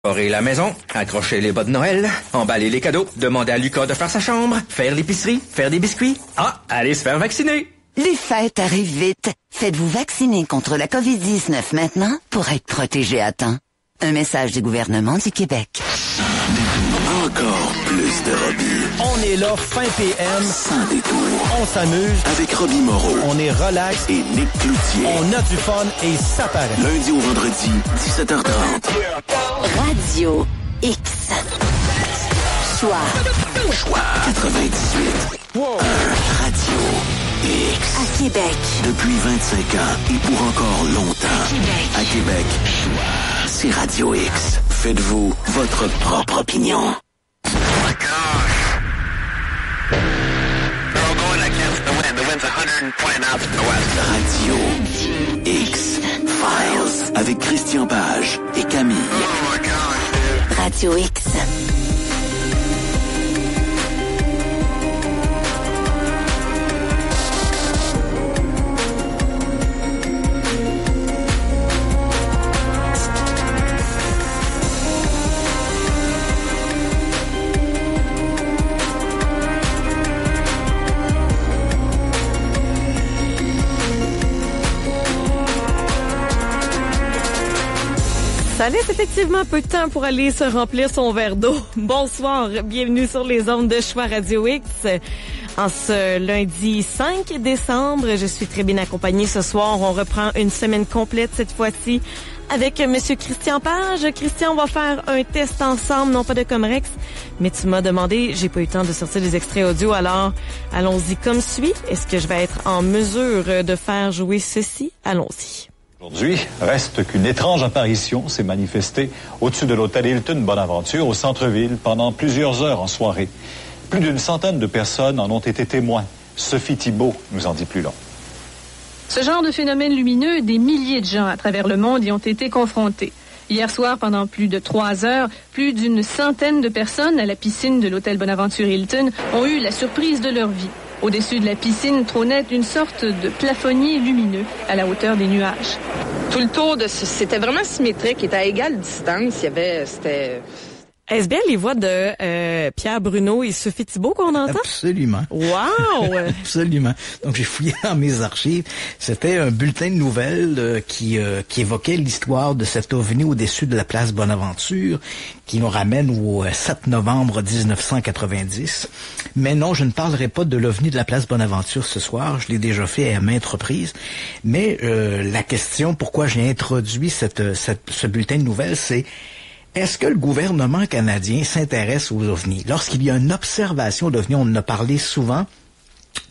Décorer la maison, accrocher les bas de Noël, emballer les cadeaux, demander à Lucas de faire sa chambre, faire l'épicerie, faire des biscuits. Ah, allez se faire vacciner! Les fêtes arrivent vite. Faites-vous vacciner contre la COVID-19 maintenant pour être protégé à temps. Un message du gouvernement du Québec. Encore plus de Robbie. On est là, fin PM. Sans détour. On s'amuse. Avec Robbie Moreau. On est relax. Et Nick Cloutier. On a du fun et ça paraît. Lundi au vendredi, 17h30. Radio X. Choix 98. Radio X. À Québec. Depuis 25 ans et pour encore longtemps. Québec. À Québec, c'est Radio X. Faites-vous votre propre opinion. Oh my gosh. They're all going against the wind. The wind's 120 knots from the west. Radio X Files avec Christian Page et Camille. Oh my gosh, dude. Radio X. Ça laisse effectivement peu de temps pour aller se remplir son verre d'eau. Bonsoir, bienvenue sur les ondes de Choix Radio X. En ce lundi 5 décembre, je suis très bien accompagnée ce soir. On reprend une semaine complète cette fois-ci avec Monsieur Christian Page. Christian, on va faire un test ensemble, non pas de Comrex, mais tu m'as demandé, j'ai pas eu le temps de sortir des extraits audio, alors allons-y comme suit. Est-ce que je vais être en mesure de faire jouer ceci? Allons-y. Aujourd'hui, reste qu'une étrange apparition s'est manifestée au-dessus de l'hôtel Hilton Bonaventure au centre-ville pendant plusieurs heures en soirée. Plus d'une centaine de personnes en ont été témoins. Sophie Thibault nous en dit plus long. Ce genre de phénomène lumineux, des milliers de gens à travers le monde y ont été confrontés. Hier soir, pendant plus de 3 heures, plus d'une centaine de personnes à la piscine de l'hôtel Bonaventure Hilton ont eu la surprise de leur vie. Au-dessus de la piscine trônait une sorte de plafonnier lumineux à la hauteur des nuages. Tout le tour c'était vraiment symétrique, était à égale distance. Est-ce bien les voix de Pierre Bruno et Sophie Thibault qu'on entend? Absolument. Wow! Absolument. Donc, j'ai fouillé dans mes archives. C'était un bulletin de nouvelles qui évoquait l'histoire de cet ovni au-dessus de la place Bonaventure, qui nous ramène au 7 novembre 1990. Mais non, je ne parlerai pas de l'ovni de la place Bonaventure ce soir. Je l'ai déjà fait à maintes reprises. Mais la question, pourquoi j'ai introduit ce bulletin de nouvelles, c'est: est-ce que le gouvernement canadien s'intéresse aux ovnis? Lorsqu'il y a une observation d'ovnis, on en a parlé souvent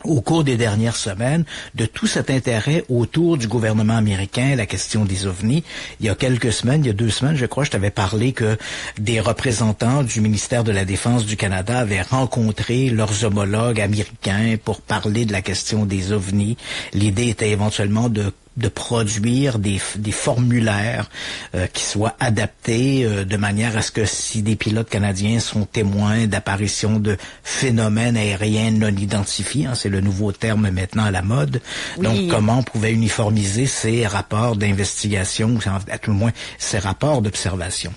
au cours des dernières semaines, de tout cet intérêt autour du gouvernement américain, la question des ovnis. Il y a quelques semaines, il y a 2 semaines, je crois, je t'avais parlé que des représentants du ministère de la Défense du Canada avaient rencontré leurs homologues américains pour parler de la question des ovnis. L'idée était éventuellement de produire des formulaires qui soient adaptés de manière à ce que si des pilotes canadiens sont témoins d'apparitions de phénomènes aériens non identifiés, c'est le nouveau terme maintenant à la mode, oui. Donc comment on pouvait uniformiser ces rapports d'investigation, ou à tout le moins ces rapports d'observation.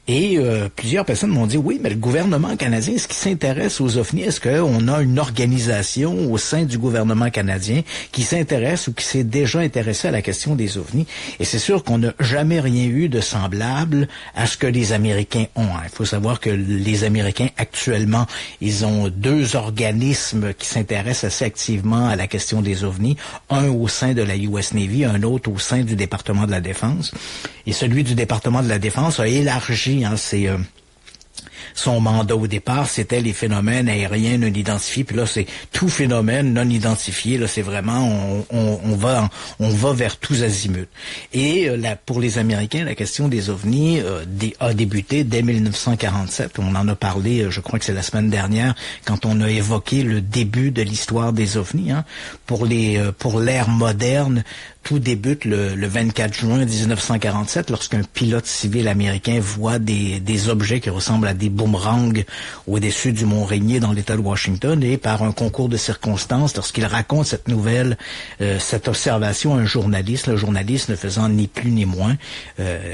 Et plusieurs personnes m'ont dit, oui, mais le gouvernement canadien, est-ce qu'il s'intéresse aux ovnis? Est-ce qu'on a une organisation au sein du gouvernement canadien qui s'intéresse ou qui s'est déjà intéressée à la question des ovnis? Et c'est sûr qu'on n'a jamais rien eu de semblable à ce que les Américains ont. Il faut savoir que les Américains, actuellement, ils ont 2 organismes qui s'intéressent assez activement à la question des ovnis. Un au sein de la US Navy, un autre au sein du département de la Défense. Et celui du département de la Défense a élargi son mandat au départ, c'était les phénomènes aériens non identifiés. Puis là, c'est tout phénomène non identifié. Là, c'est vraiment on va vers tous azimuts. Et pour les Américains, la question des ovnis a débuté dès 1947. On en a parlé, je crois que c'est la semaine dernière, quand on a évoqué le début de l'histoire des ovnis. Pour l'ère moderne, tout débute le 24 juin 1947, lorsqu'un pilote civil américain voit des objets qui ressemblent à des boomerangs au-dessus du mont Rainier dans l'État de Washington, et par un concours de circonstances, lorsqu'il raconte cette nouvelle, cette observation à un journaliste, le journaliste ne faisant ni plus ni moins,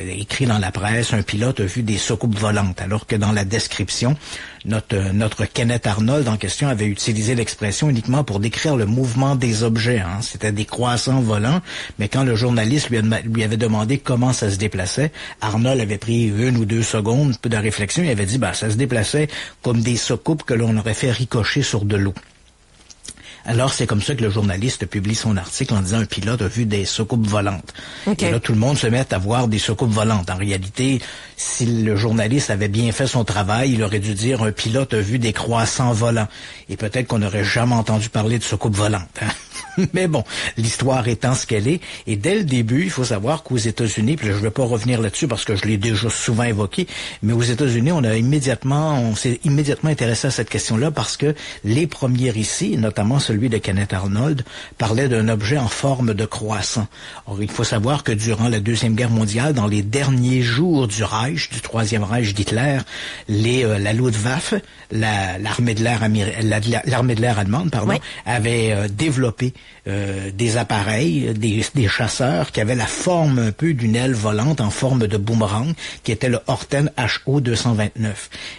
écrit dans la presse, un pilote a vu des soucoupes volantes, alors que dans la description, notre Kenneth Arnold en question avait utilisé l'expression uniquement pour décrire le mouvement des objets. Hein. C'était des croissants volants, mais quand le journaliste lui avait demandé comment ça se déplaçait, Arnold avait pris 1 ou 2 secondes de réflexion, il avait dit ça se déplaçait comme des soucoupes que l'on aurait fait ricocher sur de l'eau. Alors, c'est comme ça que le journaliste publie son article en disant un pilote a vu des soucoupes volantes. Okay. Et là, tout le monde se met à voir des soucoupes volantes. En réalité, si le journaliste avait bien fait son travail, il aurait dû dire un pilote a vu des croissants volants. Et peut-être qu'on n'aurait jamais entendu parler de soucoupes volantes. Hein? Mais bon, l'histoire étant ce qu'elle est, et dès le début, il faut savoir qu'aux États-Unis, puis je ne vais pas revenir là-dessus parce que je l'ai déjà souvent évoqué, mais aux États-Unis, on s'est immédiatement intéressé à cette question-là parce que les premiers récits, notamment celui de Kenneth Arnold, parlaient d'un objet en forme de croissant. Or, il faut savoir que durant la Deuxième Guerre mondiale, dans les derniers jours du Reich, du Troisième Reich d'Hitler, la Luftwaffe, l'armée de l'air allemande, oui, avait développé des appareils, des chasseurs qui avaient la forme un peu d'une aile volante en forme de boomerang, qui était le Horten HO-229.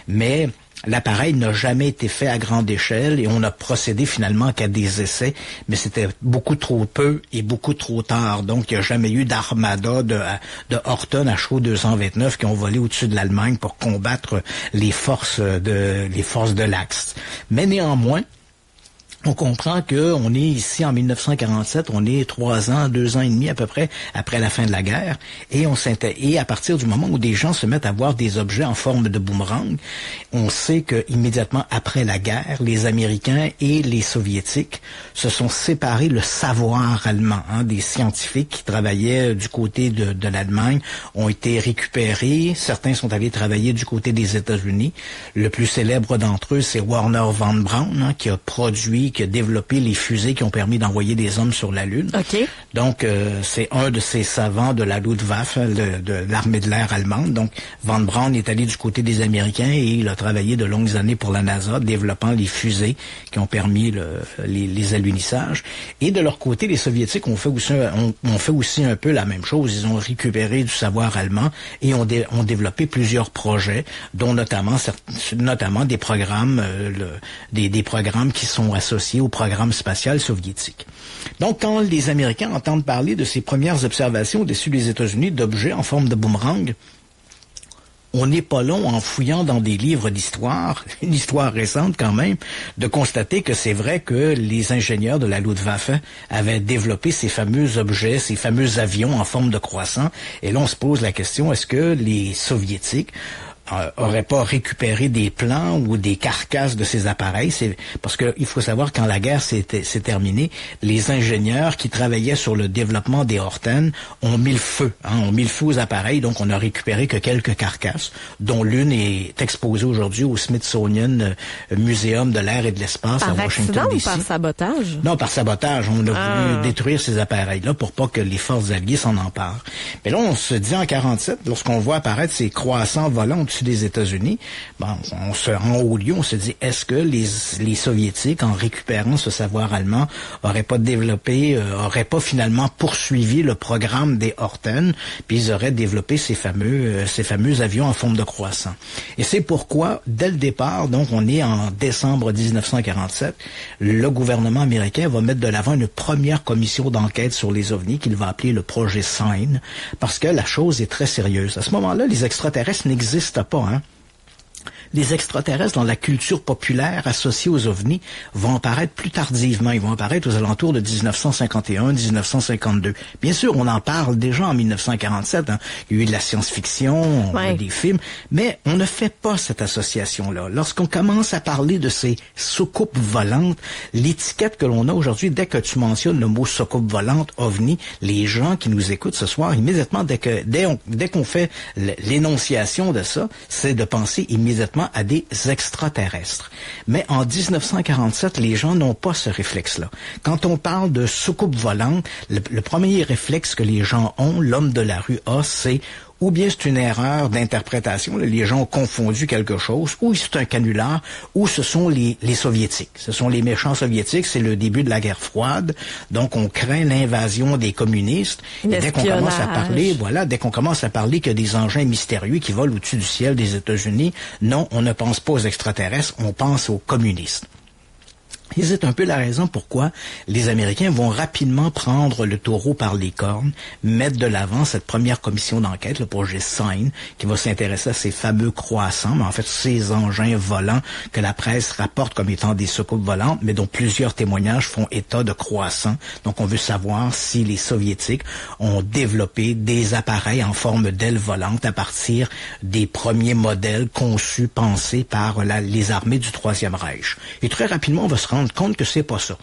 Mais l'appareil n'a jamais été fait à grande échelle et on a procédé finalement qu'à des essais, mais c'était beaucoup trop peu et beaucoup trop tard. Donc, il n'y a jamais eu d'armada de Horten HO-229 qui ont volé au-dessus de l'Allemagne pour combattre les forces de l'Axe. Mais néanmoins, on comprend que on est ici en 1947, on est 2 ans et demi à peu près après la fin de la guerre, et à partir du moment où des gens se mettent à voir des objets en forme de boomerang, on sait que immédiatement après la guerre, les Américains et les Soviétiques se sont séparés le savoir allemand. Hein, des scientifiques qui travaillaient du côté de l'Allemagne ont été récupérés, certains sont allés travailler du côté des États-Unis. Le plus célèbre d'entre eux, c'est Wernher von Braun, hein, qui a développé les fusées qui ont permis d'envoyer des hommes sur la Lune. Okay. Donc, c'est un de ces savants de la Luftwaffe, de l'armée de l'air allemande. Donc, von Braun est allé du côté des Américains et il a travaillé de longues années pour la NASA, développant les fusées qui ont permis les alunissages. Et de leur côté, les Soviétiques ont fait aussi un peu la même chose. Ils ont récupéré du savoir allemand et ont développé plusieurs projets, dont notamment des programmes, des programmes qui sont associés au programme spatial soviétique. Donc, quand les Américains entendent parler de ces premières observations au-dessus des États-Unis d'objets en forme de boomerang, on n'est pas long en fouillant dans des livres d'histoire, une histoire récente quand même, de constater que c'est vrai que les ingénieurs de la Luftwaffe avaient développé ces fameux objets, ces fameux avions en forme de croissant. Et là, on se pose la question, est-ce que les Soviétiques aurait pas récupéré des plans ou des carcasses de ces appareils? C'est parce que il faut savoir, quand la guerre s'est terminée, les ingénieurs qui travaillaient sur le développement des Horten ont mis le feu aux appareils. Donc, on n'a récupéré que quelques carcasses, dont l'une est exposée aujourd'hui au Smithsonian Muséum de l'air et de l'espace à Washington, D.C. Par sabotage? Non, par sabotage. On a voulu détruire ces appareils-là pour pas que les forces alliées s'en emparent. Mais là, on se dit en 47, lorsqu'on voit apparaître ces croissants volants au-dessus des États-Unis, on se rend au lieu, on se dit, est-ce que les Soviétiques, en récupérant ce savoir allemand, auraient pas finalement poursuivi le programme des Horten, puis ils auraient développé ces fameux avions en forme de croissant. Et c'est pourquoi, dès le départ, donc on est en décembre 1947, le gouvernement américain va mettre de l'avant une première commission d'enquête sur les ovnis qu'il va appeler le projet Sign, parce que la chose est très sérieuse. À ce moment-là, les extraterrestres n'existent pas, hein. Les extraterrestres dans la culture populaire associée aux ovnis vont apparaître plus tardivement. Ils vont apparaître aux alentours de 1951-1952. Bien sûr, on en parle déjà en 1947. Hein. Il y a eu de la science-fiction, des films, mais on ne fait pas cette association-là. Lorsqu'on commence à parler de ces soucoupes volantes, l'étiquette que l'on a aujourd'hui, dès que tu mentionnes le mot soucoupe volante, ovni, les gens qui nous écoutent ce soir, immédiatement, dès qu'on fait l'énonciation de ça, c'est de penser immédiatement à des extraterrestres. Mais en 1947, les gens n'ont pas ce réflexe-là. Quand on parle de soucoupe volante, le premier réflexe que les gens ont, l'homme de la rue a, c'est ou bien c'est une erreur d'interprétation. Les gens ont confondu quelque chose, ou c'est un canular, ou ce sont les soviétiques. Ce sont les méchants soviétiques, c'est le début de la guerre froide. Donc on craint l'invasion des communistes. Et dès qu'on commence à parler que des engins mystérieux qui volent au-dessus du ciel des États-Unis, non, on ne pense pas aux extraterrestres, on pense aux communistes. Et c'est un peu la raison pourquoi les Américains vont rapidement prendre le taureau par les cornes, mettre de l'avant cette première commission d'enquête, le projet Sign, qui va s'intéresser à ces fameux croissants, mais en fait ces engins volants que la presse rapporte comme étant des soucoupes volantes, mais dont plusieurs témoignages font état de croissants. Donc on veut savoir si les Soviétiques ont développé des appareils en forme d'ailes volantes à partir des premiers modèles conçus, pensés par les armées du Troisième Reich. Et très rapidement, on va se rendre compte que c'est pas ça.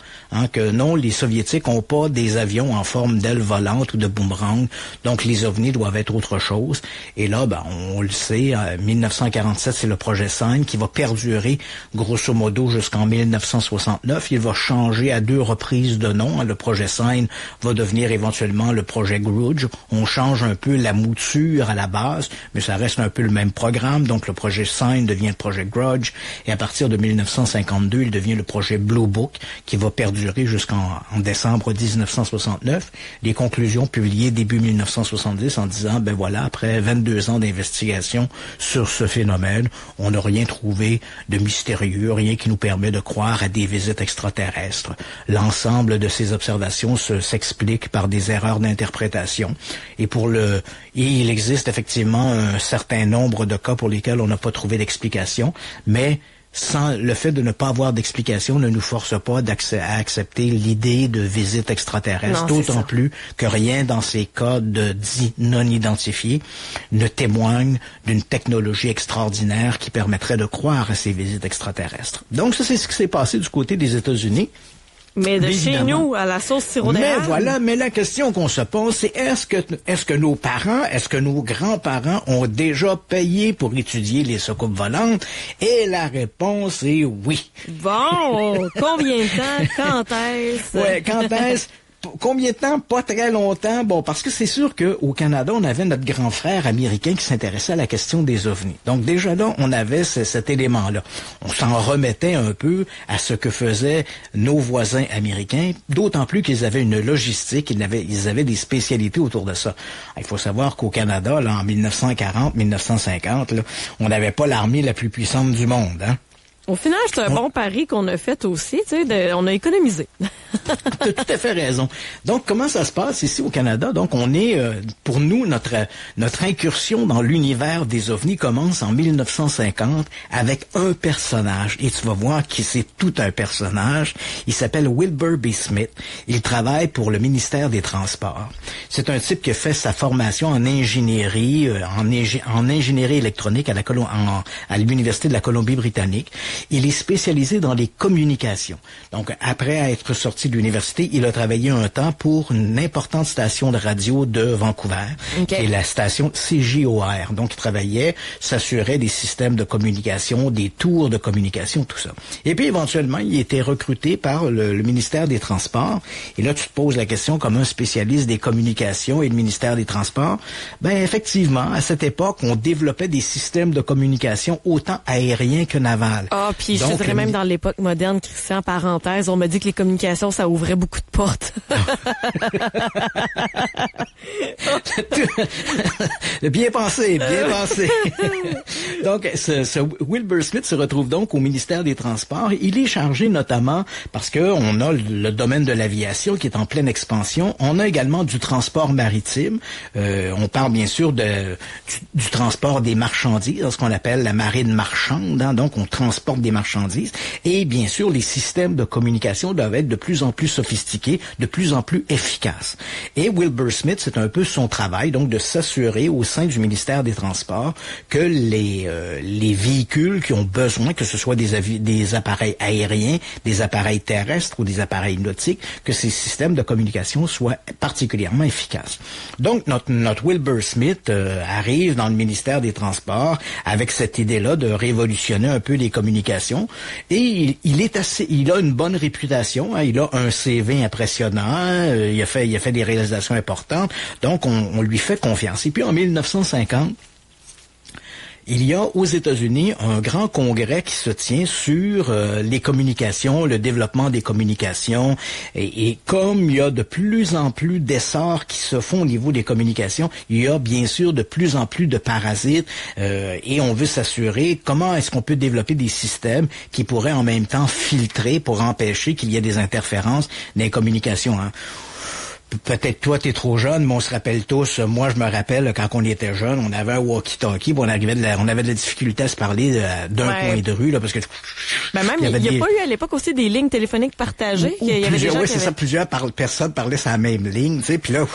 Que non, les Soviétiques ont pas des avions en forme d'ailes volantes ou de boomerang, donc les ovnis doivent être autre chose. Et là, on le sait, en 1947, c'est le projet Sign qui va perdurer grosso modo jusqu'en 1969. Il va changer à 2 reprises de nom. Le projet Sign va devenir éventuellement le projet Grudge. On change un peu la mouture à la base, mais ça reste un peu le même programme. Donc le projet Sign devient le projet Grudge, et à partir de 1952, il devient le projet Blue Book, qui va perdurer jusqu'en décembre 1969. Les conclusions publiées début 1970 en disant, après 22 ans d'investigation sur ce phénomène, on n'a rien trouvé de mystérieux, rien qui nous permet de croire à des visites extraterrestres. L'ensemble de ces observations s'explique par des erreurs d'interprétation. Et il existe effectivement un certain nombre de cas pour lesquels on n'a pas trouvé d'explication, mais le fait de ne pas avoir d'explication ne nous force pas à accepter l'idée de visite extraterrestre, d'autant plus que rien dans ces cas de dits non identifiés ne témoigne d'une technologie extraordinaire qui permettrait de croire à ces visites extraterrestres. Donc ça, c'est ce qui s'est passé du côté des États-Unis. Mais de chez nous, à la sauce sirop d'érable. Mais la question qu'on se pose, c'est est-ce que nos parents, est-ce que nos grands-parents ont déjà payé pour étudier les soucoupes volantes? Et la réponse est oui. Bon, combien de temps? Quand est-ce? Ouais, quand est-ce? Combien de temps? Pas très longtemps. Bon, parce que c'est sûr qu'au Canada, on avait notre grand frère américain qui s'intéressait à la question des ovnis. Donc déjà là, on avait cet élément-là. On s'en remettait un peu à ce que faisaient nos voisins américains, d'autant plus qu'ils avaient une logistique, ils avaient des spécialités autour de ça. Il faut savoir qu'au Canada, là, en 1940-1950, on n'avait pas l'armée la plus puissante du monde, hein. Au final, c'est un bon pari qu'on a fait aussi, on a économisé. T'as tout à fait raison. Donc, comment ça se passe ici au Canada? Donc, on est, pour nous, notre incursion dans l'univers des ovnis commence en 1950 avec un personnage. Et tu vas voir que c'est tout un personnage. Il s'appelle Wilbur B. Smith. Il travaille pour le ministère des Transports. C'est un type qui a fait sa formation en ingénierie, en ingénierie électronique à l'Université de la Colombie-Britannique. Il est spécialisé dans les communications. Donc, après être sorti de l'université, il a travaillé un temps pour une importante station de radio de Vancouver, qui est la station CJOR. Donc, il travaillait, s'assurait des systèmes de communication, des tours de communication, tout ça. Et puis, éventuellement, il était recruté par le ministère des Transports. Et là, tu te poses la question, comme un spécialiste des communications et le ministère des Transports, effectivement, à cette époque, on développait des systèmes de communication autant aériens que navals. Puis je dirais même dans l'époque moderne, Christian, parenthèse, on m'a dit que les communications, ça ouvrait beaucoup de portes. Bien pensé. Donc, ce Wilbur Smith se retrouve donc au ministère des Transports. Il est chargé notamment parce que on a le domaine de l'aviation qui est en pleine expansion. On a également du transport maritime. On parle bien sûr du transport des marchandises, ce qu'on appelle la marine marchande. Hein. Donc, on transporte des marchandises. Et bien sûr, les systèmes de communication doivent être de plus en plus sophistiqués, de plus en plus efficaces. Et Wilbur Smith, c'est un peu son travail, donc de s'assurer au sein du ministère des Transports que les véhicules qui ont besoin, que ce soit des appareils aériens, des appareils terrestres ou des appareils nautiques, que ces systèmes de communication soient particulièrement efficaces. Donc, notre Wilbur Smith arrive dans le ministère des Transports avec cette idée-là de révolutionner un peu les communications communications. Et il a une bonne réputation. Hein, il a un CV impressionnant. Il a fait des réalisations importantes. Donc, on lui fait confiance. Et puis, en 1950, il y a aux États-Unis un grand congrès qui se tient sur les communications, le développement des communications. Et comme il y a de plus en plus d'essors qui se font au niveau des communications, il y a bien sûr de plus en plus de parasites. Et on veut s'assurer comment est-ce qu'on peut développer des systèmes qui pourraient en même temps filtrer pour empêcher qu'il y ait des interférences dans les communications. Hein. Peut-être toi, t'es trop jeune, mais on se rappelle tous. Moi, je me rappelle, quand on était jeune, on avait un walkie-talkie, on avait de la difficulté à se parler d'un coin de rue, là, parce que... Ben même, il n'y a pas eu à l'époque aussi des lignes téléphoniques partagées? Plusieurs personnes parlaient sur la même ligne, tu sais, puis là,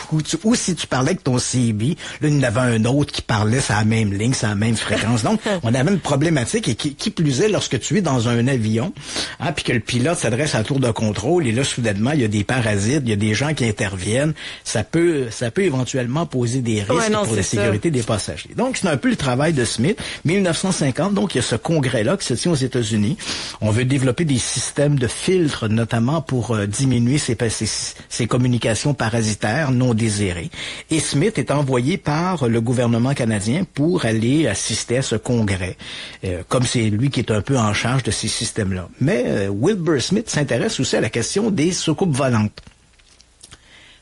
ou si tu parlais avec ton CB, là, il y en avait un autre qui parlait sur la même ligne, sur la même fréquence. Donc, on avait une problématique, et qui plus est, lorsque tu es dans un avion, hein, puis que le pilote s'adresse à la tour de contrôle, et là, soudainement, il y a des parasites, il y a des gens qui interviennent, ça peut éventuellement poser des risques pour la sécurité des passagers. Donc, c'est un peu le travail de Smith. 1950, donc, il y a ce congrès-là qui se tient aux États-Unis. On veut développer des systèmes de filtres, notamment pour diminuer ces communications parasitaires non désirées. Et Smith est envoyé par le gouvernement canadien pour aller assister à ce congrès, comme c'est lui qui est un peu en charge de ces systèmes-là. Mais Wilbur Smith s'intéresse aussi à la question des soucoupes volantes.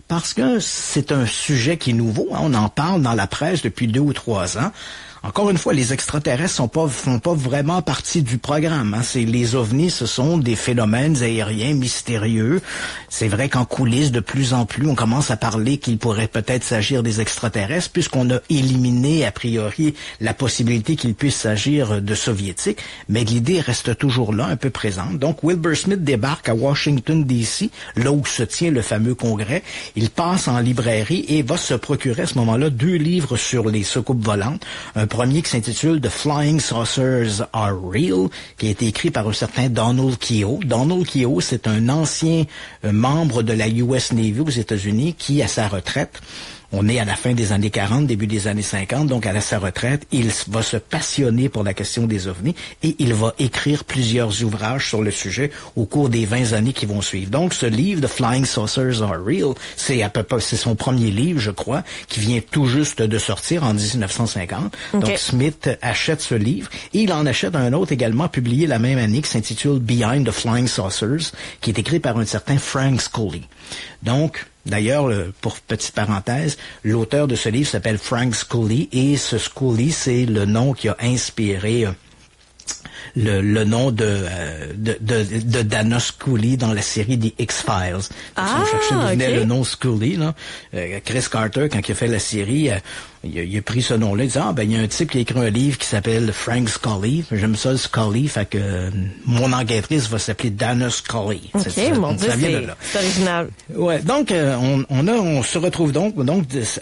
Parce que c'est un sujet qui est nouveau, hein, on en parle dans la presse depuis 2 ou 3 ans. Encore une fois, les extraterrestres font pas vraiment partie du programme. Hein. Les ovnis, ce sont des phénomènes aériens mystérieux. C'est vrai qu'en coulisses, de plus en plus, on commence à parler qu'il pourrait peut-être s'agir des extraterrestres, puisqu'on a éliminé, a priori, la possibilité qu'il puisse s'agir de soviétiques. Mais l'idée reste toujours là, un peu présente. Donc, Wilbur Smith débarque à Washington, D.C., là où se tient le fameux congrès. Il passe en librairie et va se procurer à ce moment-là 2 livres sur les soucoupes volantes. Un premier qui s'intitule The Flying Saucers Are Real, qui a été écrit par un certain Donald Keough. Donald Keough, c'est un ancien membre de la US Navy aux États-Unis qui, à sa retraite, on est à la fin des années 40, début des années 50, donc à sa retraite, il va se passionner pour la question des ovnis et il va écrire plusieurs ouvrages sur le sujet au cours des 20 années qui vont suivre. Donc ce livre, The Flying Saucers Are Real, c'est son premier livre, je crois, qui vient tout juste de sortir en 1950. Okay. Donc Smith achète ce livre et il en achète un autre également publié la même année qui s'intitule Behind the Flying Saucers, qui est écrit par un certain Frank Scully. Donc, d'ailleurs, pour petite parenthèse, l'auteur de ce livre s'appelle Frank Scully et ce Scully, c'est le nom qui a inspiré le nom de Dana Scully dans la série des X-Files. On cherchait d'où venait le nom Scully, là. Chris Carter, quand il a fait la série, il a pris ce nom-là, il dit il y a un type qui a écrit un livre qui s'appelle Frank Scully. J'aime ça le Scully, fait que mon enquêtrice va s'appeler Dana Scully. OK, mon Dieu, c'est original. Ouais, donc on se retrouve donc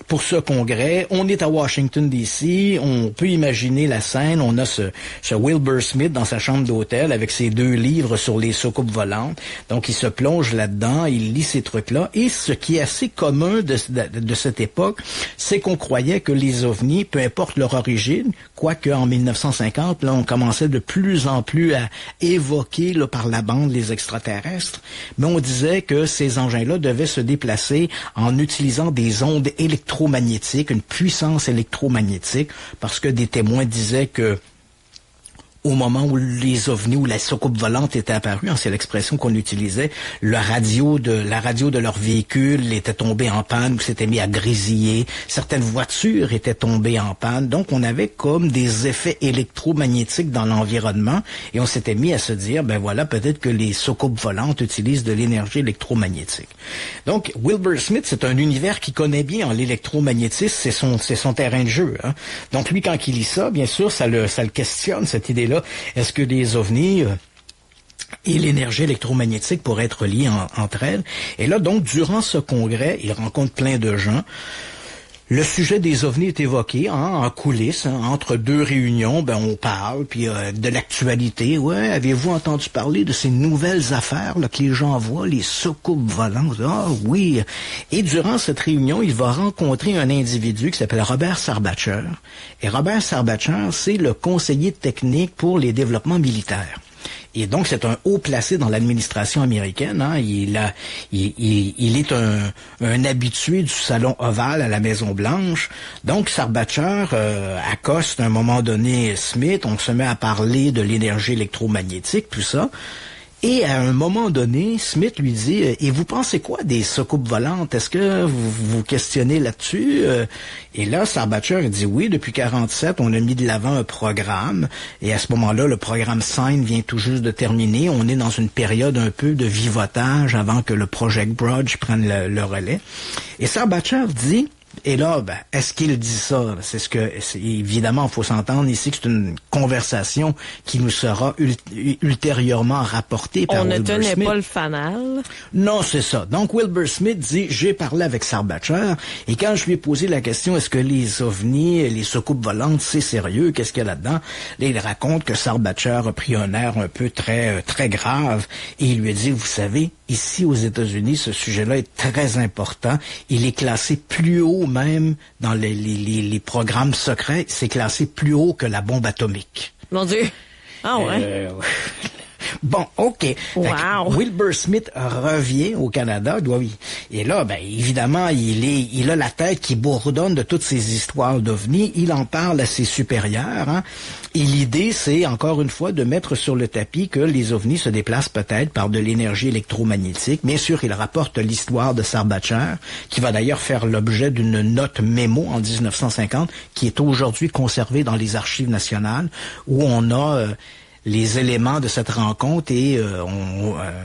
pour ce congrès. On est à Washington D.C. On peut imaginer la scène. On a ce Wilbur Smith dans sa chambre d'hôtel avec ses 2 livres sur les soucoupes volantes. Donc il se plonge là-dedans, il lit ces trucs-là. Et ce qui est assez commun de cette époque, c'est qu'on croyait que les ovnis, peu importe leur origine, quoique en 1950, là, on commençait de plus en plus à évoquer là, par la bande les extraterrestres, mais on disait que ces engins-là devaient se déplacer en utilisant des ondes électromagnétiques, une puissance électromagnétique, parce que des témoins disaient que au moment où les ovnis ou la soucoupe volante était apparue, c'est l'expression qu'on utilisait, la radio de leur véhicule était tombée en panne ou s'était mis à grésiller. Certaines voitures étaient tombées en panne. Donc, on avait comme des effets électromagnétiques dans l'environnement et on s'était mis à se dire, peut-être que les soucoupes volantes utilisent de l'énergie électromagnétique. Donc, Wilbur Smith, c'est un univers qu'il connaît bien en l'électromagnétisme, c'est son terrain de jeu. Hein. Donc, lui, quand il lit ça, bien sûr, ça le questionne, cette idée-là. Est-ce que les ovnis et l'énergie électromagnétique pourraient être liés entre elles? Et là, donc, durant ce congrès, il rencontre plein de gens. Le sujet des ovnis est évoqué en coulisses, entre 2 réunions, on parle, puis de l'actualité. Ouais, avez-vous entendu parler de ces nouvelles affaires là, que les gens voient, les soucoupes volantes? Ah oui! Et durant cette réunion, il va rencontrer un individu qui s'appelle Robert Sarbacher. Et Robert Sarbacher, c'est le conseiller technique pour les développements militaires. Et donc, c'est un haut placé dans l'administration américaine. Hein. Il est un habitué du salon ovale à la Maison-Blanche. Donc, Sarbacher accoste à un moment donné Smith. On se met à parler de l'énergie électromagnétique, tout ça. Et à un moment donné, Smith lui dit « Et vous pensez quoi des soucoupes volantes? Est-ce que vous vous questionnez là-dessus? » Et là, Sarbacher dit « Oui, depuis 1947, on a mis de l'avant un programme. Et à ce moment-là, le programme SIGN vient tout juste de terminer. On est dans une période un peu de vivotage avant que le Project Grudge prenne le relais. » Et Sarbacher dit... Et là, est-ce qu'il dit ça? Évidemment, il faut s'entendre ici que c'est une conversation qui nous sera ultérieurement rapportée par Wilbur Smith. On ne tenait pas le fanal. Non, c'est ça. Donc, Wilbur Smith dit, j'ai parlé avec Sarbacher, et quand je lui ai posé la question, est-ce que les ovnis, les soucoupes volantes, c'est sérieux? Qu'est-ce qu'il y a là-dedans? Là, il raconte que Sarbacher a pris un air un peu très grave, et il lui a dit, vous savez, ici aux États-Unis, ce sujet-là est très important. Il est classé plus haut même dans les programmes secrets. C'est classé plus haut que la bombe atomique. Mon Dieu! Ah ouais? Bon, OK. Wow. Wilbur Smith revient au Canada, et là, évidemment, il a la tête qui bourdonne de toutes ces histoires d'ovnis. Il en parle à ses supérieurs, hein. Et l'idée, c'est, encore une fois, de mettre sur le tapis que les ovnis se déplacent peut-être par de l'énergie électromagnétique. Bien sûr, il rapporte l'histoire de Sarbacher, qui va d'ailleurs faire l'objet d'une note mémo en 1950, qui est aujourd'hui conservée dans les archives nationales, où on a... les éléments de cette rencontre et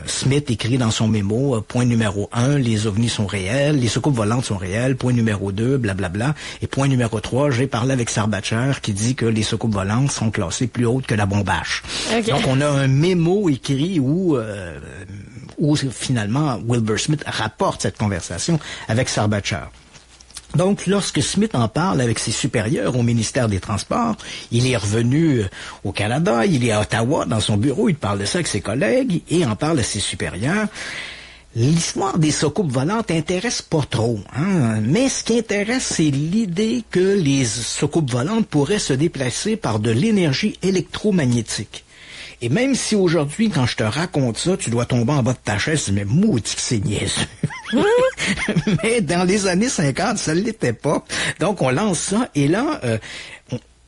Smith écrit dans son mémo, point numéro 1, les ovnis sont réels, les soucoupes volantes sont réelles, point numéro 2, blablabla, et point numéro 3, j'ai parlé avec Sarbacher qui dit que les soucoupes volantes sont classées plus hautes que la bombe H. Okay. Donc on a un mémo écrit où finalement Wilbur Smith rapporte cette conversation avec Sarbacher. Donc, lorsque Smith en parle avec ses supérieurs au ministère des Transports, il est revenu au Canada, il est à Ottawa, dans son bureau, il parle de ça avec ses collègues et en parle à ses supérieurs. L'histoire des soucoupes volantes intéresse pas trop, hein? Mais ce qui intéresse, c'est l'idée que les soucoupes volantes pourraient se déplacer par de l'énergie électromagnétique. Et même si aujourd'hui, quand je te raconte ça, tu dois tomber en bas de ta chaise, mais maudit que c'est niaiseux. Mais dans les années 50, ça ne l'était pas. Donc, on lance ça, et là,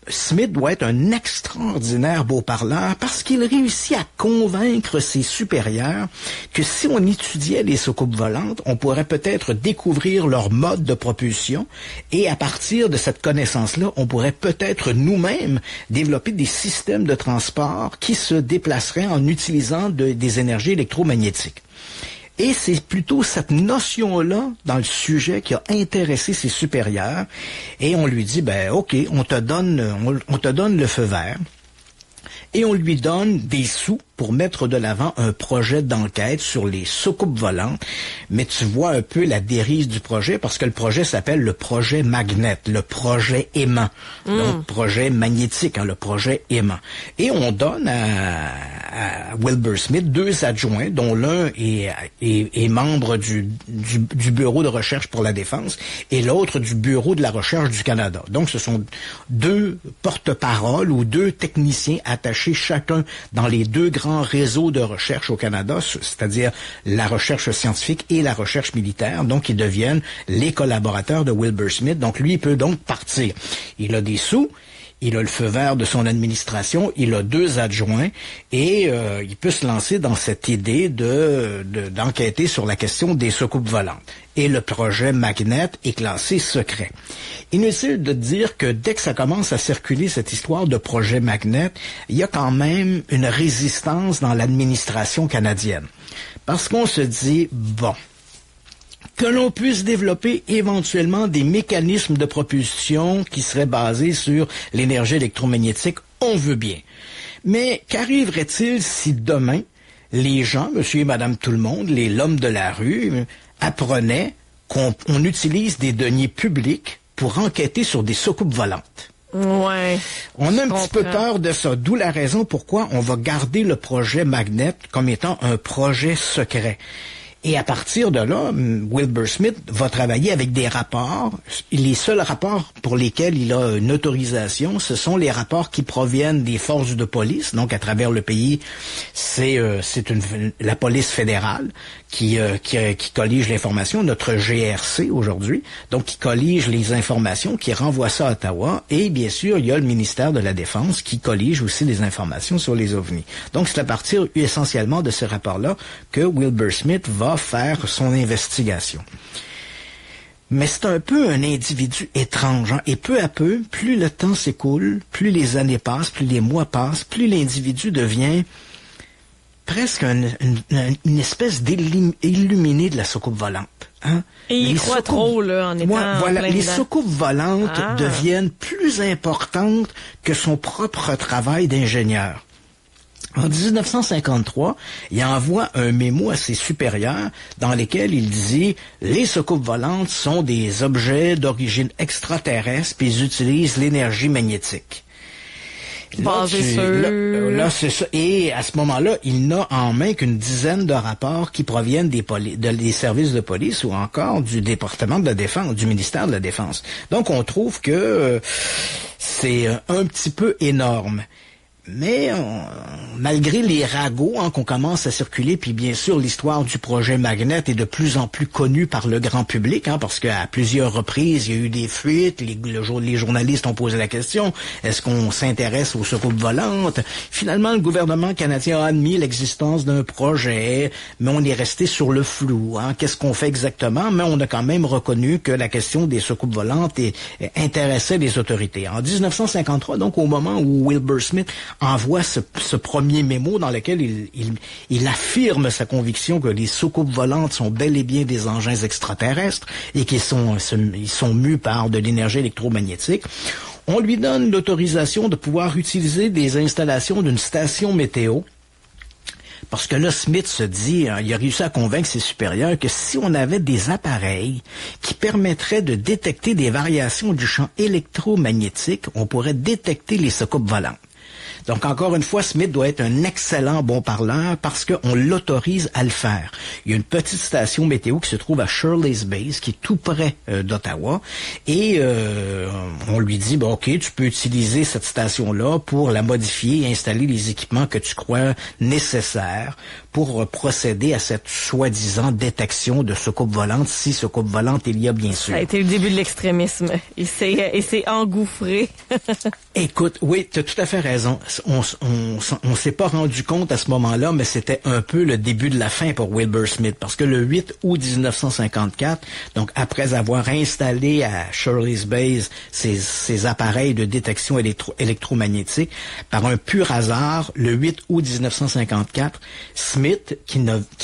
Smith doit être un extraordinaire beau parleur parce qu'il réussit à convaincre ses supérieurs que si on étudiait les soucoupes volantes, on pourrait peut-être découvrir leur mode de propulsion et à partir de cette connaissance-là, on pourrait peut-être nous-mêmes développer des systèmes de transport qui se déplaceraient en utilisant des énergies électromagnétiques. Et c'est plutôt cette notion-là dans le sujet qui a intéressé ses supérieurs. Et on lui dit, OK, on te donne le feu vert. Et on lui donne des sous pour mettre de l'avant un projet d'enquête sur les soucoupes volantes. Mais tu vois un peu la dérive du projet parce que le projet s'appelle le projet Magnet, le projet aimant. Donc, projet magnétique, le projet aimant. Et on donne à Wilbur Smith 2 adjoints, dont l'un est membre du Bureau de recherche pour la défense et l'autre du Bureau de la recherche du Canada. Donc, ce sont 2 porte-paroles ou 2 techniciens attachés chacun dans les 2 grands réseaux de recherche au Canada, c'est-à-dire la recherche scientifique et la recherche militaire. Donc, ils deviennent les collaborateurs de Wilbur Smith. Donc, lui, il peut donc partir. Il a des sous. Il a le feu vert de son administration, il a 2 adjoints et il peut se lancer dans cette idée d'enquêter sur la question des soucoupes volantes. Et le projet Magnet est classé secret. Inutile de dire que dès que ça commence à circuler cette histoire de projet Magnet, il y a quand même une résistance dans l'administration canadienne. Parce qu'on se dit, que l'on puisse développer éventuellement des mécanismes de propulsion qui seraient basés sur l'énergie électromagnétique, on veut bien. Mais qu'arriverait-il si demain, les gens, monsieur et madame tout le monde, l'homme de la rue, apprenaient qu'on utilise des deniers publics pour enquêter sur des soucoupes volantes? Ouais. On a un petit peu peur de ça, d'où la raison pourquoi on va garder le projet Magnet comme étant un projet secret. Et à partir de là, Wilbur Smith va travailler avec des rapports. Les seuls rapports pour lesquels il a une autorisation, ce sont les rapports qui proviennent des forces de police. Donc, à travers le pays, c'est la police fédérale qui collige l'information, notre GRC aujourd'hui. Donc, qui collige les informations, qui renvoie ça à Ottawa. Et bien sûr, il y a le ministère de la Défense qui collige aussi les informations sur les ovnis. Donc, c'est à partir essentiellement de ces rapports-là que Wilbur Smith va faire son investigation. Mais c'est un peu un individu étrange, hein? Et peu à peu, plus le temps s'écoule, plus les années passent, plus les mois passent, plus l'individu devient presque une espèce d'illuminé de la soucoupe volante. Hein? Et il croit trop, là, en étant voilà, plein les dedans. soucoupes volantes deviennent plus importantes que son propre travail d'ingénieur. En 1953, il envoie un mémo à ses supérieurs dans lequel il dit « Les soucoupes volantes sont des objets d'origine extraterrestre puis ils utilisent l'énergie magnétique. » Là, c'est ça. Et à ce moment-là, il n'a en main qu'une dizaine de rapports qui proviennent des services de police ou encore du département de la Défense, du ministère de la Défense. Donc, on trouve que c'est un petit peu énorme. Mais malgré les ragots qu'on commence à circuler, puis bien sûr l'histoire du projet Magnet est de plus en plus connue par le grand public, parce qu'à plusieurs reprises il y a eu des fuites, les journalistes ont posé la question, est-ce qu'on s'intéresse aux soucoupes volantes? Finalement le gouvernement canadien a admis l'existence d'un projet, mais on est resté sur le flou. Qu'est-ce qu'on fait exactement? Mais on a quand même reconnu que la question des soucoupes volantes intéressait les autorités. En 1953, donc au moment où Wilbur Smith envoie ce premier mémo dans lequel il affirme sa conviction que les soucoupes volantes sont bel et bien des engins extraterrestres et qu'ils sont mus par de l'énergie électromagnétique. On lui donne l'autorisation de pouvoir utiliser des installations d'une station météo. Parce que là, Smith se dit, il a réussi à convaincre ses supérieurs que si on avait des appareils qui permettraient de détecter des variations du champ électromagnétique, on pourrait détecter les soucoupes volantes. Donc, encore une fois, Smith doit être un excellent bon parleur parce qu'on l'autorise à le faire. Il y a une petite station météo qui se trouve à Shirley's Base, qui est tout près d'Ottawa, et on lui dit, OK, tu peux utiliser cette station-là pour la modifier et installer les équipements que tu crois nécessaires pour procéder à cette soi-disant détection de soucoupes volantes, si soucoupes volantes il y a bien sûr. Ça a été le début de l'extrémisme. Il s'est engouffré. Écoute, oui, tu as tout à fait raison. On s'est pas rendu compte à ce moment-là, mais c'était un peu le début de la fin pour Wilbur Smith, parce que le 8 août 1954, donc après avoir installé à Shirley's Base ces appareils de détection électromagnétique, par un pur hasard, le 8 août 1954, Smith, qui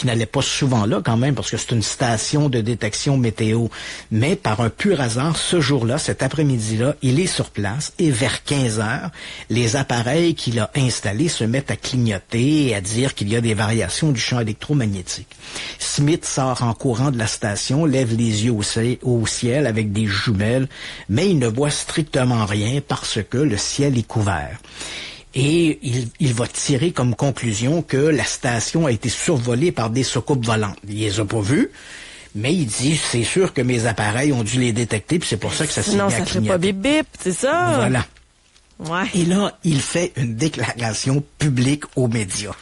n'allait pas souvent là quand même, parce que c'est une station de détection météo, mais par un pur hasard, ce jour-là, cet après-midi-là, il est sur place, et vers 15 heures, les appareils qu'il a installés se mettent à clignoter et à dire qu'il y a des variations du champ électromagnétique. Smith sort en courant de la station, lève les yeux au ciel avec des jumelles, mais il ne voit strictement rien parce que le ciel est couvert. Et il va tirer comme conclusion que la station a été survolée par des soucoupes volantes. Il les a pas vues, mais il dit, c'est sûr que mes appareils ont dû les détecter, puis c'est pour ça que ça s'est mis à clignoter. Sinon, ça fait pas bip-bip, c'est ça? Voilà. Ouais. Et là, il fait une déclaration publique aux médias.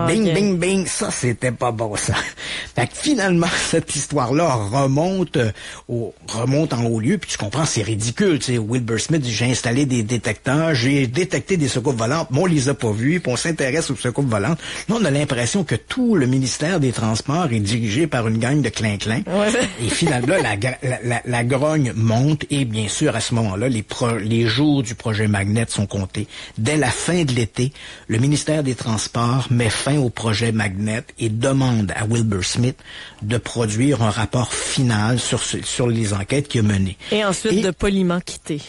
Bing, bing, bing, ça c'était pas bon ça. Fait que finalement, cette histoire-là remonte en haut lieu, puis tu comprends, c'est ridicule, tu sais. Wilbur Smith dit, j'ai installé des détecteurs, j'ai détecté des soucoupes volantes, mais on les a pas vus, puis on s'intéresse aux soucoupes volantes. Là, on a l'impression que tout le ministère des Transports est dirigé par une gang de clin-clin. Ouais. Et finalement, la grogne monte, et bien sûr, à ce moment-là, les jours du projet Magnet sont comptés. Dès la fin de l'été, le ministère des Transports met fin au projet Magnet et demande à Wilbur Smith de produire un rapport final sur les enquêtes qu'il a menées. Et ensuite de poliment quitter.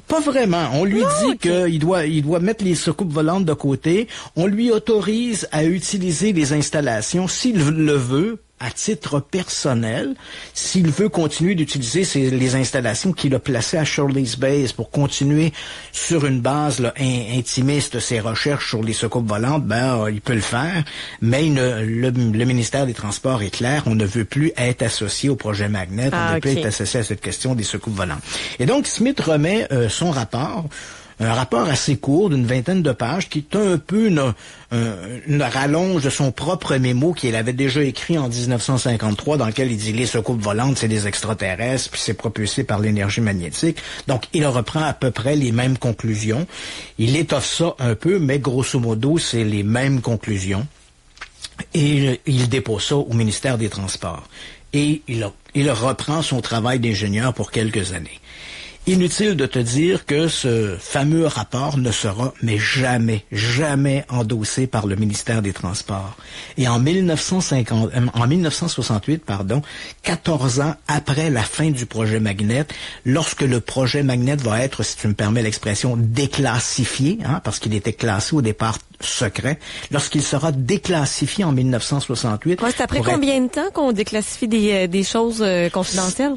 Pas vraiment. On lui dit qu'il doit mettre les soucoupes volantes de côté. On lui autorise à utiliser les installations s'il le veut à titre personnel, s'il veut continuer d'utiliser les installations qu'il a placées à Shirley's Bay pour continuer sur une base là, intimiste ses recherches sur les soucoupes volantes, il peut le faire, mais le ministère des Transports est clair, on ne veut plus être associé au projet Magnet, on ne peut être associé à cette question des soucoupes volantes. Et donc, Smith remet son rapport, un rapport assez court d'une 20aine de pages qui est un peu une rallonge de son propre mémo qu'il avait déjà écrit en 1953 dans lequel il dit les soucoupes volantes c'est des extraterrestres puis c'est propulsé par l'énergie magnétique. Donc il reprend à peu près les mêmes conclusions. Il étoffe ça un peu mais grosso modo c'est les mêmes conclusions et il dépose ça au ministère des Transports. Et il reprend son travail d'ingénieur pour quelques années. Inutile de te dire que ce fameux rapport ne sera mais jamais endossé par le ministère des Transports. Et en 1968, 14 ans après la fin du projet Magnet, lorsque le projet Magnet va être, si tu me permets l'expression, déclassifié, parce qu'il était classé au départ secret, lorsqu'il sera déclassifié en 1968... c'est après combien de temps qu'on déclassifie des choses confidentielles?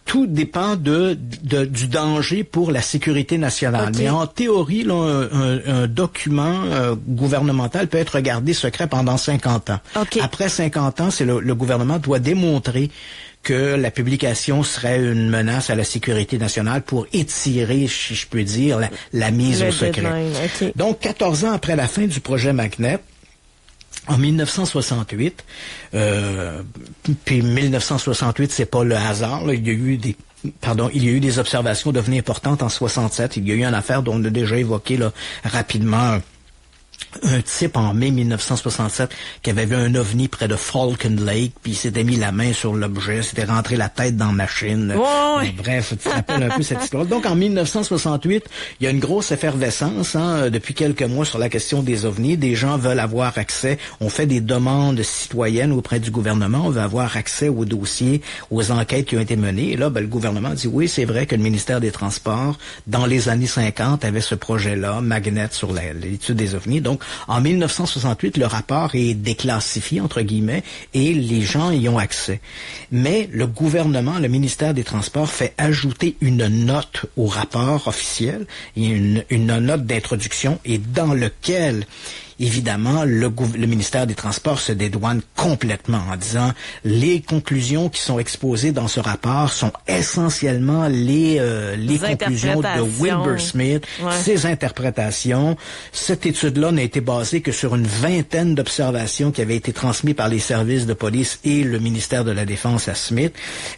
Tout dépend du danger pour la sécurité nationale. Okay. Mais en théorie, là, un document gouvernemental peut être gardé secret pendant 50 ans. Okay. Après 50 ans, le gouvernement doit démontrer que la publication serait une menace à la sécurité nationale pour étirer, si je peux dire, la mise au secret. Okay. Donc, 14 ans après la fin du projet Magnet, en 1968, puis 1968, c'est pas le hasard, là, il y a eu des observations devenues importantes en 67. Il y a eu une affaire dont on a déjà évoqué là, rapidement un type en mai 1967 qui avait vu un ovni près de Falcon Lake, puis il s'était mis la main sur l'objet, s'était rentré la tête dans la machine. Ouais. Bref, tu te rappelles un peu cette histoire. Donc en 1968, il y a une grosse effervescence depuis quelques mois sur la question des ovnis. Des gens veulent avoir accès. On fait des demandes citoyennes auprès du gouvernement. On veut avoir accès aux dossiers, aux enquêtes qui ont été menées. Et là, le gouvernement dit oui, c'est vrai que le ministère des Transports, dans les années 50, avait ce projet-là, Magnet, sur l'étude des ovnis. Donc, en 1968, le rapport est déclassifié, entre guillemets, et les gens y ont accès. Mais le gouvernement, le ministère des Transports, fait ajouter une note au rapport officiel, une note d'introduction, et dans lequel... Évidemment, le ministère des Transports se dédouane complètement en disant les conclusions qui sont exposées dans ce rapport sont essentiellement les conclusions de Wilbur Smith, ses interprétations. Cette étude-là n'a été basée que sur une 20aine d'observations qui avaient été transmises par les services de police et le ministère de la Défense à Smith.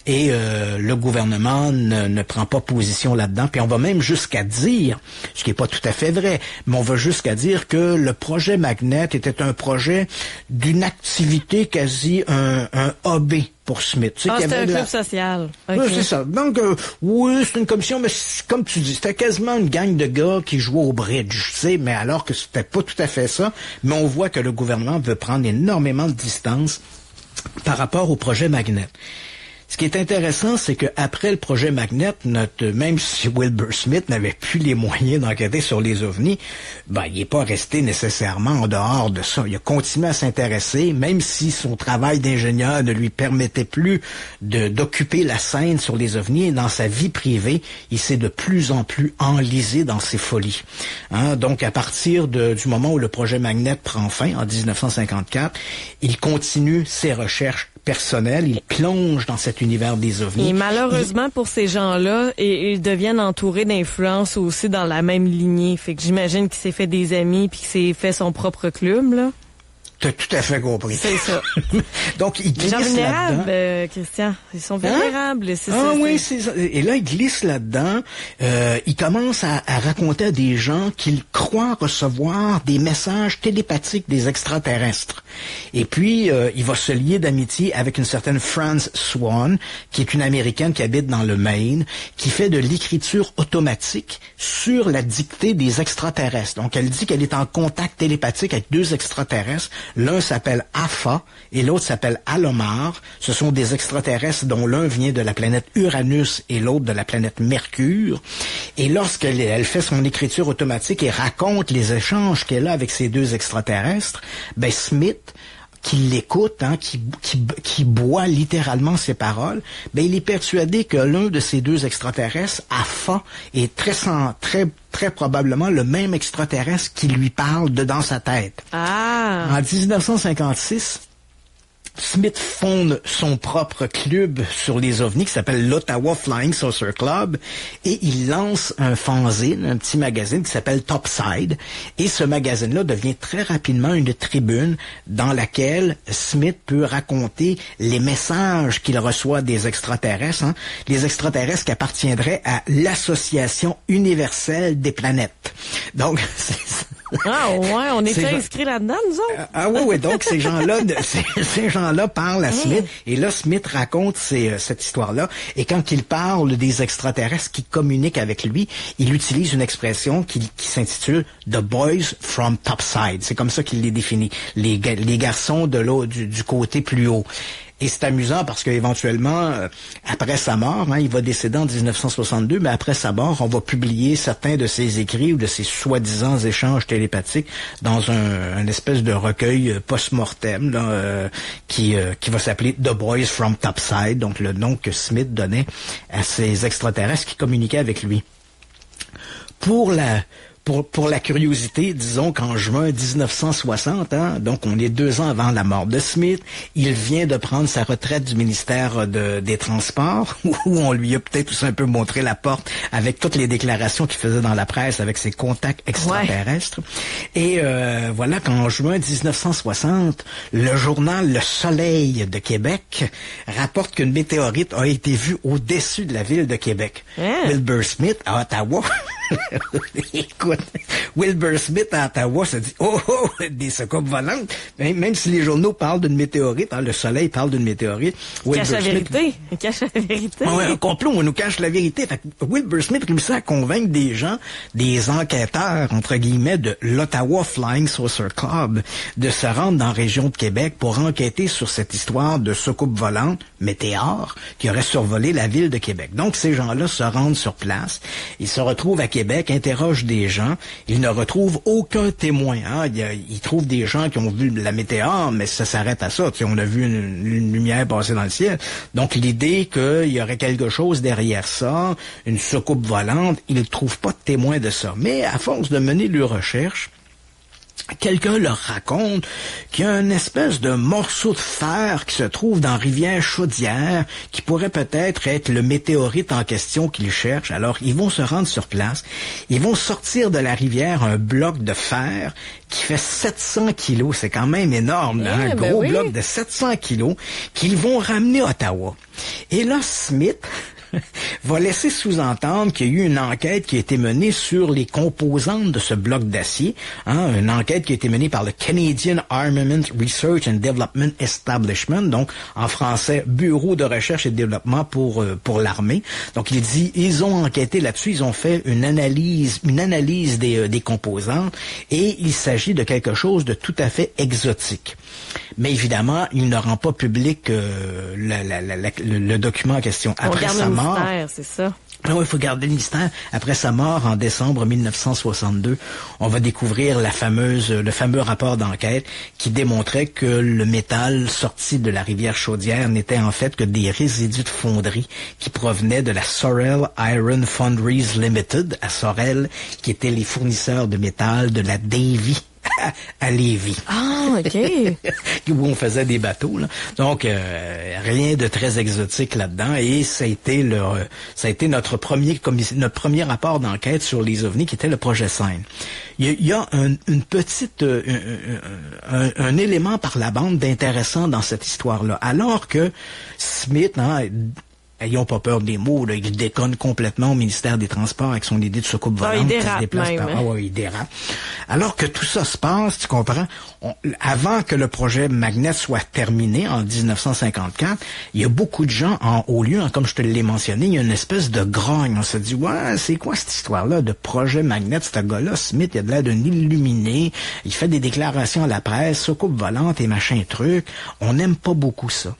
Et le gouvernement ne prend pas position là-dedans. Puis on va même jusqu'à dire, ce qui n'est pas tout à fait vrai, mais on va jusqu'à dire que le projet Magnet était un projet d'une activité quasi un hobby pour Smith. C'était un club social. Okay. Oui, c'est ça. Donc, oui, c'est une commission, mais comme tu dis, c'était quasiment une gang de gars qui jouaient au bridge, tu sais, mais alors que c'était pas tout à fait ça. Mais on voit que le gouvernement veut prendre énormément de distance par rapport au projet Magnet. Ce qui est intéressant, c'est que après le projet Magnet, même si Wilbur Smith n'avait plus les moyens d'enquêter sur les ovnis, il n'est pas resté nécessairement en dehors de ça. Il a continué à s'intéresser, même si son travail d'ingénieur ne lui permettait plus d'occuper la scène sur les ovnis. Et dans sa vie privée, il s'est de plus en plus enlisé dans ses folies. Donc, à partir du moment où le projet Magnet prend fin, en 1954, il continue ses recherches personnel, il plonge dans cet univers des ovnis. Et malheureusement pour ces gens-là, ils deviennent entourés d'influences aussi dans la même lignée. Fait que j'imagine qu'il s'est fait des amis puis qu'il s'est fait son propre club, là. T'as tout à fait compris. C'est ça. Donc, il glisse là-dedans. Christian. Ils sont vulnérables. Oui, c'est ça. Et là, il glisse là-dedans. Il commence à raconter à des gens qu'il croit recevoir des messages télépathiques des extraterrestres. Et puis, il va se lier d'amitié avec une certaine Frances Swan, qui est une Américaine qui habite dans le Maine, qui fait de l'écriture automatique sur la dictée des extraterrestres. Donc, elle dit qu'elle est en contact télépathique avec deux extraterrestres. L'un s'appelle Afa et l'autre s'appelle Alomar. Ce sont des extraterrestres dont l'un vient de la planète Uranus et l'autre de la planète Mercure. Et lorsqu'elle fait son écriture automatique et raconte les échanges qu'elle a avec ces deux extraterrestres, Smith, l'écoute, hein, qui boit littéralement ses paroles, ben il est persuadé que l'un de ces deux extraterrestres, Afa, est très probablement le même extraterrestre qui lui parle dans sa tête. Ah. En 1956, Smith fonde son propre club sur les ovnis qui s'appelle l'Ottawa Flying Saucer Club et il lance un fanzine, un petit magazine qui s'appelle Topside. Et ce magazine-là devient très rapidement une tribune dans laquelle Smith peut raconter les messages qu'il reçoit des extraterrestres, hein, les extraterrestres qui appartiendraient à l'Association universelle des planètes. Donc, c'est ça. Ah ouais, on était inscrits là-dedans, nous autres. Ah oui, donc ces gens-là parlent à Smith, et là Smith raconte cette histoire-là, et quand il parle des extraterrestres qui communiquent avec lui, il utilise une expression qui s'intitule « The Boys from Topside ». C'est comme ça qu'il les définit, les garçons de l'eau du côté plus haut. Et c'est amusant parce qu'éventuellement, après sa mort, hein, il va décéder en 1962, mais après sa mort, on va publier certains de ses écrits ou de ses soi-disant échanges télépathiques dans un espèce de recueil post-mortem là, qui va s'appeler The Boys from Topside, donc le nom que Smith donnait à ces extraterrestres qui communiquaient avec lui. Pour la curiosité, disons qu'en juin 1960, hein, donc on est 2 ans avant la mort de Smith, il vient de prendre sa retraite du ministère des Transports, où on lui a peut-être tout un peu montré la porte avec toutes les déclarations qu'il faisait dans la presse avec ses contacts extraterrestres. Ouais. Et voilà qu'en juin 1960, le journal Le Soleil de Québec rapporte qu'une météorite a été vue au-dessus de la ville de Québec. Wilbur Smith à Ottawa. Écoute, Wilbur Smith à Ottawa se dit « Oh, des soucoupes volantes! » Même si les journaux parlent d'une météorite, hein, Le Soleil parle d'une météorite. Il cache la vérité. Il cache la vérité. Ouais, un complot, on nous cache la vérité. Fait que Wilbur Smith réussit à convaincre des gens, des enquêteurs, entre guillemets, de l'Ottawa Flying Saucer Club, de se rendre dans la région de Québec pour enquêter sur cette histoire de soucoupe volante, météore, qui aurait survolé la ville de Québec. Donc, ces gens-là se rendent sur place. Ils se retrouvent à Québec, interrogent des gens. Ils ne retrouvent aucun témoin. Hein. Ils trouvent des gens qui ont vu la météore, mais ça s'arrête à ça. Tu sais, on a vu une lumière passer dans le ciel. Donc, l'idée qu'il y aurait quelque chose derrière ça, une soucoupe volante, ils ne trouvent pas de témoin de ça. Mais à force de mener leurs recherches, quelqu'un leur raconte qu'il y a une espèce de morceau de fer qui se trouve dans Rivière-Chaudière qui pourrait peut-être être le météorite en question qu'ils cherchent. Alors, ils vont se rendre sur place. Ils vont sortir de la rivière un bloc de fer qui fait 700 kilos. C'est quand même énorme, là, un gros bloc de 700 kilos qu'ils vont ramener à Ottawa. Et là, Smith va laisser sous-entendre qu'il y a eu une enquête qui a été menée sur les composantes de ce bloc d'acier, hein, une enquête qui a été menée par le Canadian Armament Research and Development Establishment, donc en français Bureau de recherche et de développement pour l'armée. Donc il dit ils ont enquêté là-dessus, ils ont fait une analyse des composantes et il s'agit de quelque chose de tout à fait exotique. Mais évidemment, il ne rend pas public le document en question. Après sa mort, c'est ça. Il faut garder le mystère. Après sa mort, en décembre 1962, on va découvrir le fameux rapport d'enquête qui démontrait que le métal sorti de la rivière Chaudière n'était en fait que des résidus de fonderie qui provenaient de la Sorel Iron Foundries Limited, à Sorel, qui étaient les fournisseurs de métal de la Davy à Lévis. Ah, OK. Où on faisait des bateaux, là. Donc, rien de très exotique là-dedans. Et ça a été notre premier rapport d'enquête sur les ovnis, qui était le projet Seine. Il y a un élément par la bande d'intéressant dans cette histoire-là. Alors que Smith, hein, ayons pas peur des mots, là, il déconne complètement au ministère des Transports avec son idée de soucoupe volante. Il dérape même. Il dérape. Alors que tout ça se passe, tu comprends, avant que le projet Magnet soit terminé en 1954, il y a beaucoup de gens en haut lieu, hein, comme je te l'ai mentionné, il y a une espèce de grogne. On se dit, ouais, c'est quoi cette histoire-là de projet Magnet? Ce gars-là, Smith, il a de l'air d'un illuminé, il fait des déclarations à la presse, soucoupe volante et machin truc. On n'aime pas beaucoup ça.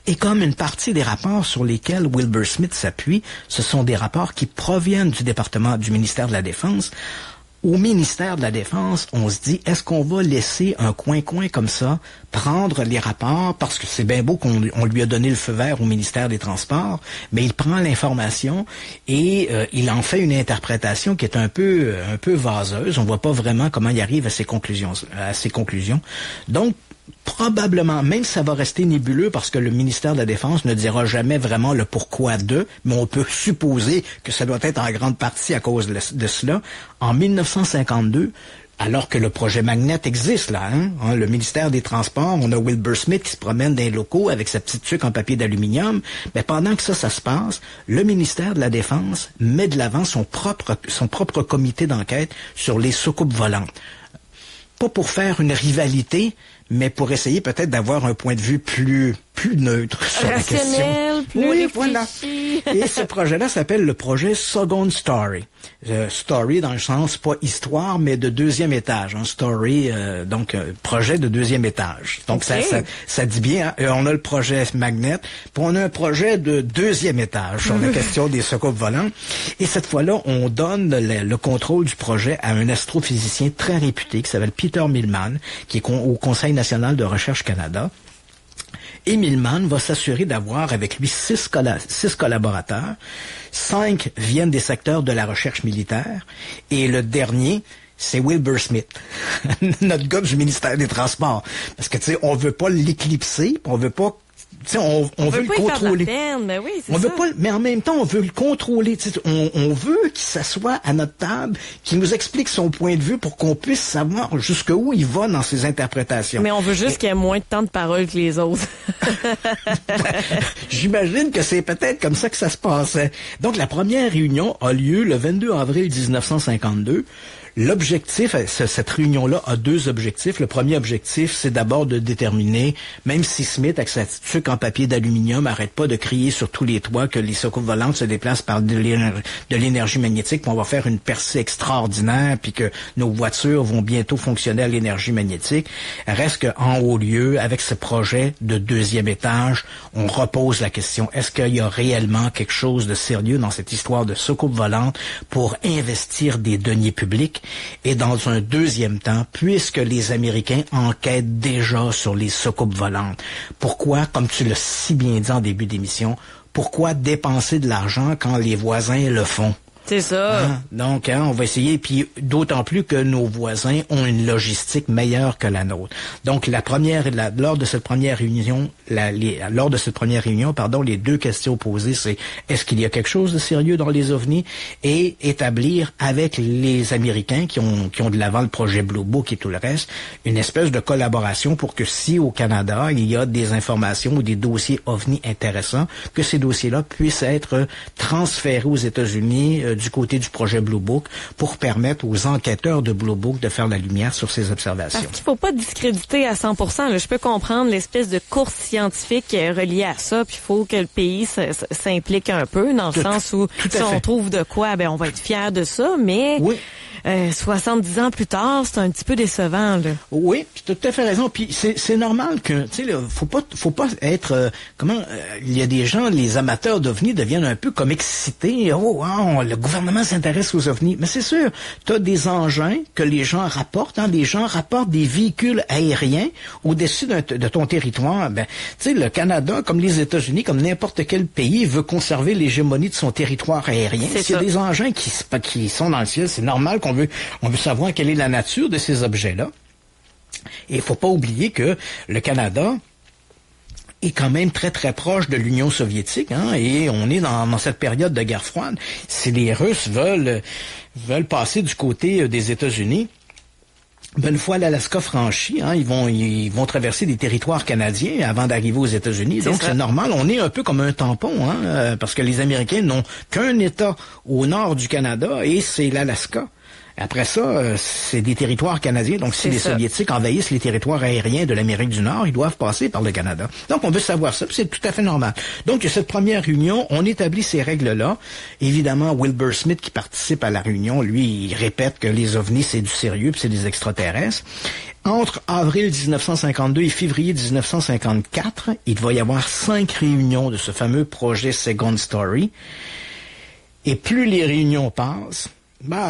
Et comme une partie des rapports sur lesquels Wilbur Smith s'appuie, ce sont des rapports qui proviennent du ministère de la Défense, au ministère de la Défense, on se dit, est-ce qu'on va laisser un coin-coin comme ça prendre les rapports, parce que c'est bien beau qu'on lui a donné le feu vert au ministère des Transports, mais il prend l'information et il en fait une interprétation qui est un peu vaseuse. On voit pas vraiment comment il arrive à ses conclusions. Donc, probablement, même ça va rester nébuleux parce que le ministère de la Défense ne dira jamais vraiment le pourquoi d'eux, mais on peut supposer que ça doit être en grande partie à cause de cela. En 1952, alors que le projet Magnet existe là, le ministère des Transports, on a Wilbur Smith qui se promène dans les locaux avec sa petite tuque en papier d'aluminium, mais pendant que ça se passe, le ministère de la Défense met de l'avant son propre comité d'enquête sur les soucoupes volantes. Pas pour faire une rivalité, mais pour essayer peut-être d'avoir un point de vue plus neutre sur la question. Rationnel, plus réfléchi. Voilà. Et ce projet-là s'appelle le projet Second Story. Story dans le sens pas histoire, mais de deuxième étage. Un story, donc projet de deuxième étage. Donc okay. ça dit bien. Hein? On a le projet Magnet, puis on a un projet de deuxième étage sur la question des soucoupes volantes. Et cette fois-là, on donne le contrôle du projet à un astrophysicien très réputé qui s'appelle Peter Millman, qui est au Conseil national de recherche Canada. Et Millman va s'assurer d'avoir avec lui 6 collaborateurs. 5 viennent des secteurs de la recherche militaire. Et le dernier, c'est Wilbur Smith, notre gars du ministère des Transports. Parce que, tu sais, on veut pas l'éclipser, on veut pas... On veut le contrôler. Mais oui, on veut pas, mais en même temps, on veut le contrôler. On veut qu'il s'assoie à notre table, qu'il nous explique son point de vue pour qu'on puisse savoir jusqu'où il va dans ses interprétations. Mais on veut juste qu'il y ait moins de temps de parole que les autres. J'imagine que c'est peut-être comme ça que ça se passait. Donc, la première réunion a lieu le 22 avril 1952. L'objectif, cette réunion-là a 2 objectifs. Le premier objectif, c'est d'abord de déterminer, même si Smith, avec sa tuque en papier d'aluminium, arrête pas de crier sur tous les toits que les soucoupes volantes se déplacent par de l'énergie magnétique, puis on va faire une percée extraordinaire, puis que nos voitures vont bientôt fonctionner à l'énergie magnétique. Reste qu'en haut lieu, avec ce projet de deuxième étage, on repose la question, est-ce qu'il y a réellement quelque chose de sérieux dans cette histoire de soucoupe volante pour investir des deniers publics? Et dans un deuxième temps, puisque les Américains enquêtent déjà sur les soucoupes volantes, pourquoi, comme tu l'as si bien dit en début d'émission, pourquoi dépenser de l'argent quand les voisins le font? C'est ça. Donc, on va essayer, puis d'autant plus que nos voisins ont une logistique meilleure que la nôtre. Donc, lors de cette première réunion, les 2 questions posées, c'est est-ce qu'il y a quelque chose de sérieux dans les ovnis, et établir avec les Américains qui ont de l'avant le projet Blue Book et tout le reste, une espèce de collaboration pour que si au Canada il y a des informations ou des dossiers ovnis intéressants, que ces dossiers-là puissent être transférés aux États-Unis du côté du projet Blue Book pour permettre aux enquêteurs de Blue Book de faire la lumière sur ces observations. Parce qu'il faut pas discréditer à 100%. Là. Je peux comprendre l'espèce de course scientifique reliée à ça, puis il faut que le pays s'implique un peu, dans le sens où si on trouve de quoi, on va être fiers de ça, mais... Oui. 70 ans plus tard, c'est un petit peu décevant, là. Oui, tu as tout à fait raison. Puis c'est normal que, tu sais, faut pas être, il y a des gens, les amateurs d'ovnis deviennent un peu comme excités. Le gouvernement s'intéresse aux ovnis. Mais c'est sûr, tu as des engins que les gens rapportent, les gens rapportent des véhicules aériens au-dessus de ton territoire. Tu sais, le Canada, comme les États-Unis, comme n'importe quel pays, veut conserver l'hégémonie de son territoire aérien. S'il y a des engins qui sont dans le ciel, c'est normal qu'on on veut savoir quelle est la nature de ces objets-là. Et il faut pas oublier que le Canada est quand même très très proche de l'Union soviétique, et on est dans cette période de guerre froide. Si les Russes veulent passer du côté des États-Unis, une fois l'Alaska franchi, ils vont traverser des territoires canadiens avant d'arriver aux États-Unis. Donc c'est normal, on est un peu comme un tampon, parce que les Américains n'ont qu'un État au nord du Canada, et c'est l'Alaska. Après ça, c'est des territoires canadiens. Donc, si les Soviétiques envahissent les territoires aériens de l'Amérique du Nord, ils doivent passer par le Canada. Donc, on veut savoir ça, puis c'est tout à fait normal. Donc, cette première réunion, on établit ces règles-là. Évidemment, Wilbur Smith, qui participe à la réunion, lui, il répète que les ovnis, c'est du sérieux, puis c'est des extraterrestres. Entre avril 1952 et février 1954, il va y avoir 5 réunions de ce fameux projet Second Story. Et plus les réunions passent,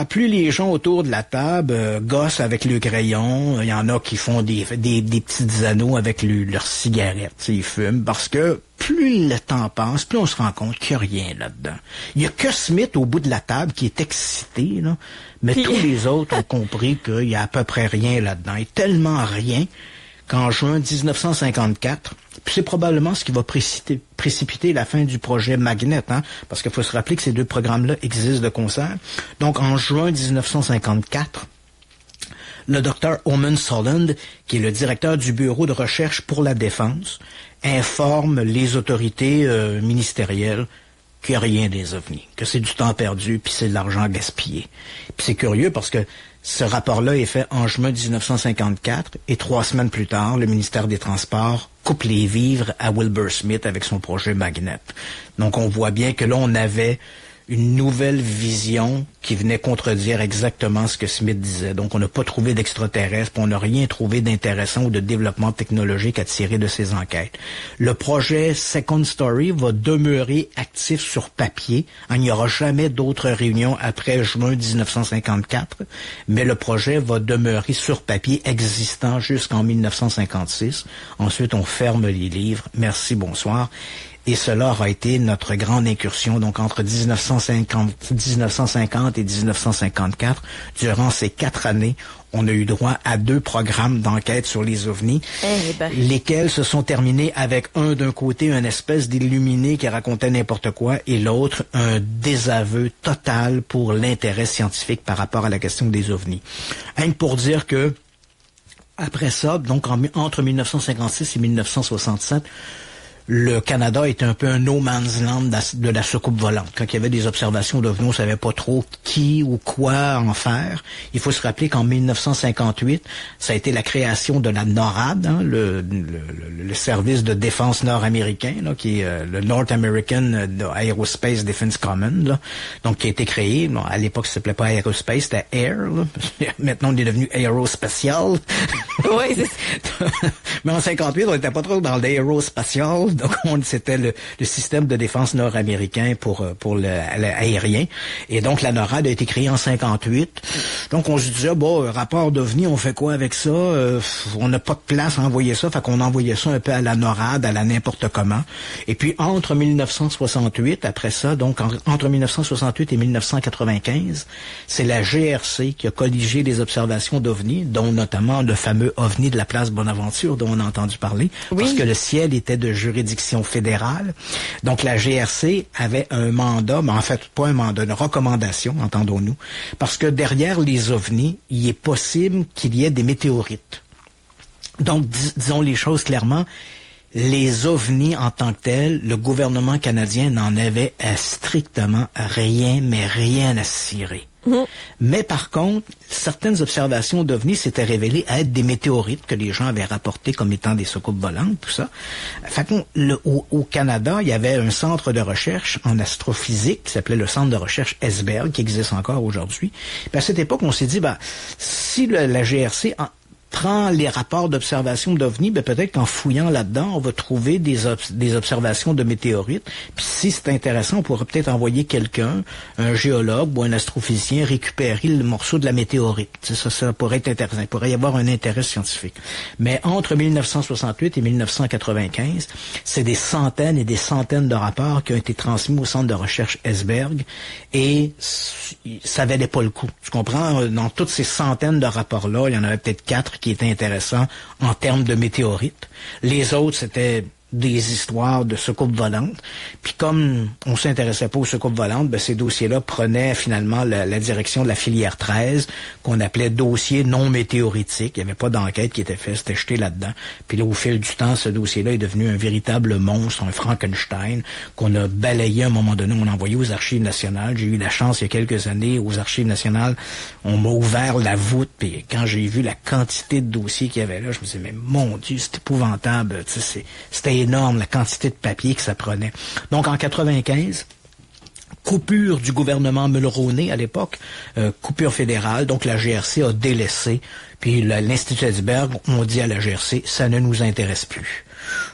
Plus les gens autour de la table gossent avec le crayon, il y en a qui font des petits anneaux avec leurs cigarettes, ils fument, parce que plus le temps passe, plus on se rend compte qu'il n'y a rien là-dedans. Il y a que Smith au bout de la table qui est excité, là, mais tous les autres ont compris qu'il y a à peu près rien là-dedans. Et tellement rien qu'en juin 1954, puis c'est probablement ce qui va précipiter la fin du projet Magnet, parce qu'il faut se rappeler que ces deux programmes-là existent de concert. Donc, en juin 1954, le Dr. Oman Solond, qui est le directeur du Bureau de recherche pour la défense, informe les autorités ministérielles qu'il n'y a rien des ovnis, que c'est du temps perdu, puis c'est de l'argent gaspillé. Puis c'est curieux parce que ce rapport-là est fait en juin 1954 et 3 semaines plus tard, le ministère des Transports coupe les vivres à Wilbur Smith avec son projet Magnet. Donc on voit bien que là, on avait une nouvelle vision qui venait contredire exactement ce que Smith disait. Donc, on n'a pas trouvé d'extraterrestres, on n'a rien trouvé d'intéressant ou de développement technologique à tirer de ces enquêtes. Le projet Second Story va demeurer actif sur papier. Il n'y aura jamais d'autres réunions après juin 1954, mais le projet va demeurer sur papier existant jusqu'en 1956. Ensuite, on ferme les livres. Merci, bonsoir. Et cela aura été notre grande incursion, donc entre 1950 et 1954. Durant ces 4 années, on a eu droit à 2 programmes d'enquête sur les ovnis, lesquels se sont terminés avec un d'un côté, une espèce d'illuminé qui racontait n'importe quoi, et l'autre, un désaveu total pour l'intérêt scientifique par rapport à la question des ovnis. Rien que pour dire que, après ça, donc entre 1956 et 1967, le Canada était un peu un no man's land de la soucoupe volante. Quand il y avait des observations d'ovnis, on ne savait pas trop qui ou quoi en faire. Il faut se rappeler qu'en 1958, ça a été la création de la NORAD, le service de défense nord-américain, là, qui est le North American Aerospace Defense Command, là, donc qui a été créé. Bon, à l'époque, ça s'appelait pas Aerospace, c'était Air. Là. Maintenant, on est devenu Aerospatial. Oui, c'est mais en 58, on n'était pas trop dans l'aérospatial. Donc, c'était le système de défense nord-américain pour l'aérien. Et donc, la NORAD a été créée en 58. Donc, on se disait, rapport d'OVNI, on fait quoi avec ça? On n'a pas de place à envoyer ça. Fait qu'on envoyait ça un peu à la NORAD, à la n'importe comment. Et puis, entre 1968, après ça, donc, entre 1968 et 1995, c'est la GRC qui a colligé les observations d'OVNI, dont notamment le fameux OVNI de la place Bonaventure, dont on a entendu parler. Oui. Parce que le ciel était de juridiction fédérale. Donc, la GRC avait un mandat, mais en fait, pas un mandat, une recommandation, entendons-nous, parce que derrière les ovnis, il est possible qu'il y ait des météorites. Donc, disons les choses clairement, les ovnis en tant que tels, le gouvernement canadien n'en avait strictement rien, mais rien à cirer. Mais par contre, certaines observations d'ovnis s'étaient révélées à être des météorites que les gens avaient rapportées comme étant des soucoupes volantes, tout ça. Fait au Canada, il y avait un centre de recherche en astrophysique qui s'appelait le centre de recherche Esberg, qui existe encore aujourd'hui. Puis à cette époque, on s'est dit, si la GRC prend les rapports d'observation d'OVNI, peut-être qu'en fouillant là-dedans, on va trouver des observations de météorites. Puis si c'est intéressant, on pourrait peut-être envoyer quelqu'un, un géologue ou un astrophysicien, récupérer le morceau de la météorite. Ça pourrait être intéressant. Il pourrait y avoir un intérêt scientifique. Mais entre 1968 et 1995, c'est des centaines et des centaines de rapports qui ont été transmis au centre de recherche Esberg et ça valait pas le coup. Tu comprends? Dans toutes ces centaines de rapports-là, il y en avait peut-être 4 qui était intéressant en termes de météorites. Les autres, c'était des histoires de soucoupes volantes. Puis comme on s'intéressait pas aux soucoupes volantes, ces dossiers-là prenaient finalement la direction de la filière 13, qu'on appelait dossier non météoritique. Il n'y avait pas d'enquête qui était faite, c'était jeté là-dedans. Puis là, au fil du temps, ce dossier-là est devenu un véritable monstre, un Frankenstein, qu'on a balayé à un moment donné, on l'a envoyé aux Archives nationales. J'ai eu la chance, il y a quelques années, aux Archives nationales, on m'a ouvert la voûte, puis quand j'ai vu la quantité de dossiers qu'il y avait là, je me disais, mais mon Dieu, c'est épouvantable, c'était énorme, la quantité de papier que ça prenait. Donc, en 95, coupure du gouvernement Mulroney à l'époque, coupure fédérale, donc la GRC a délaissé, puis l'Institut Esberg, on dit à la GRC, ça ne nous intéresse plus.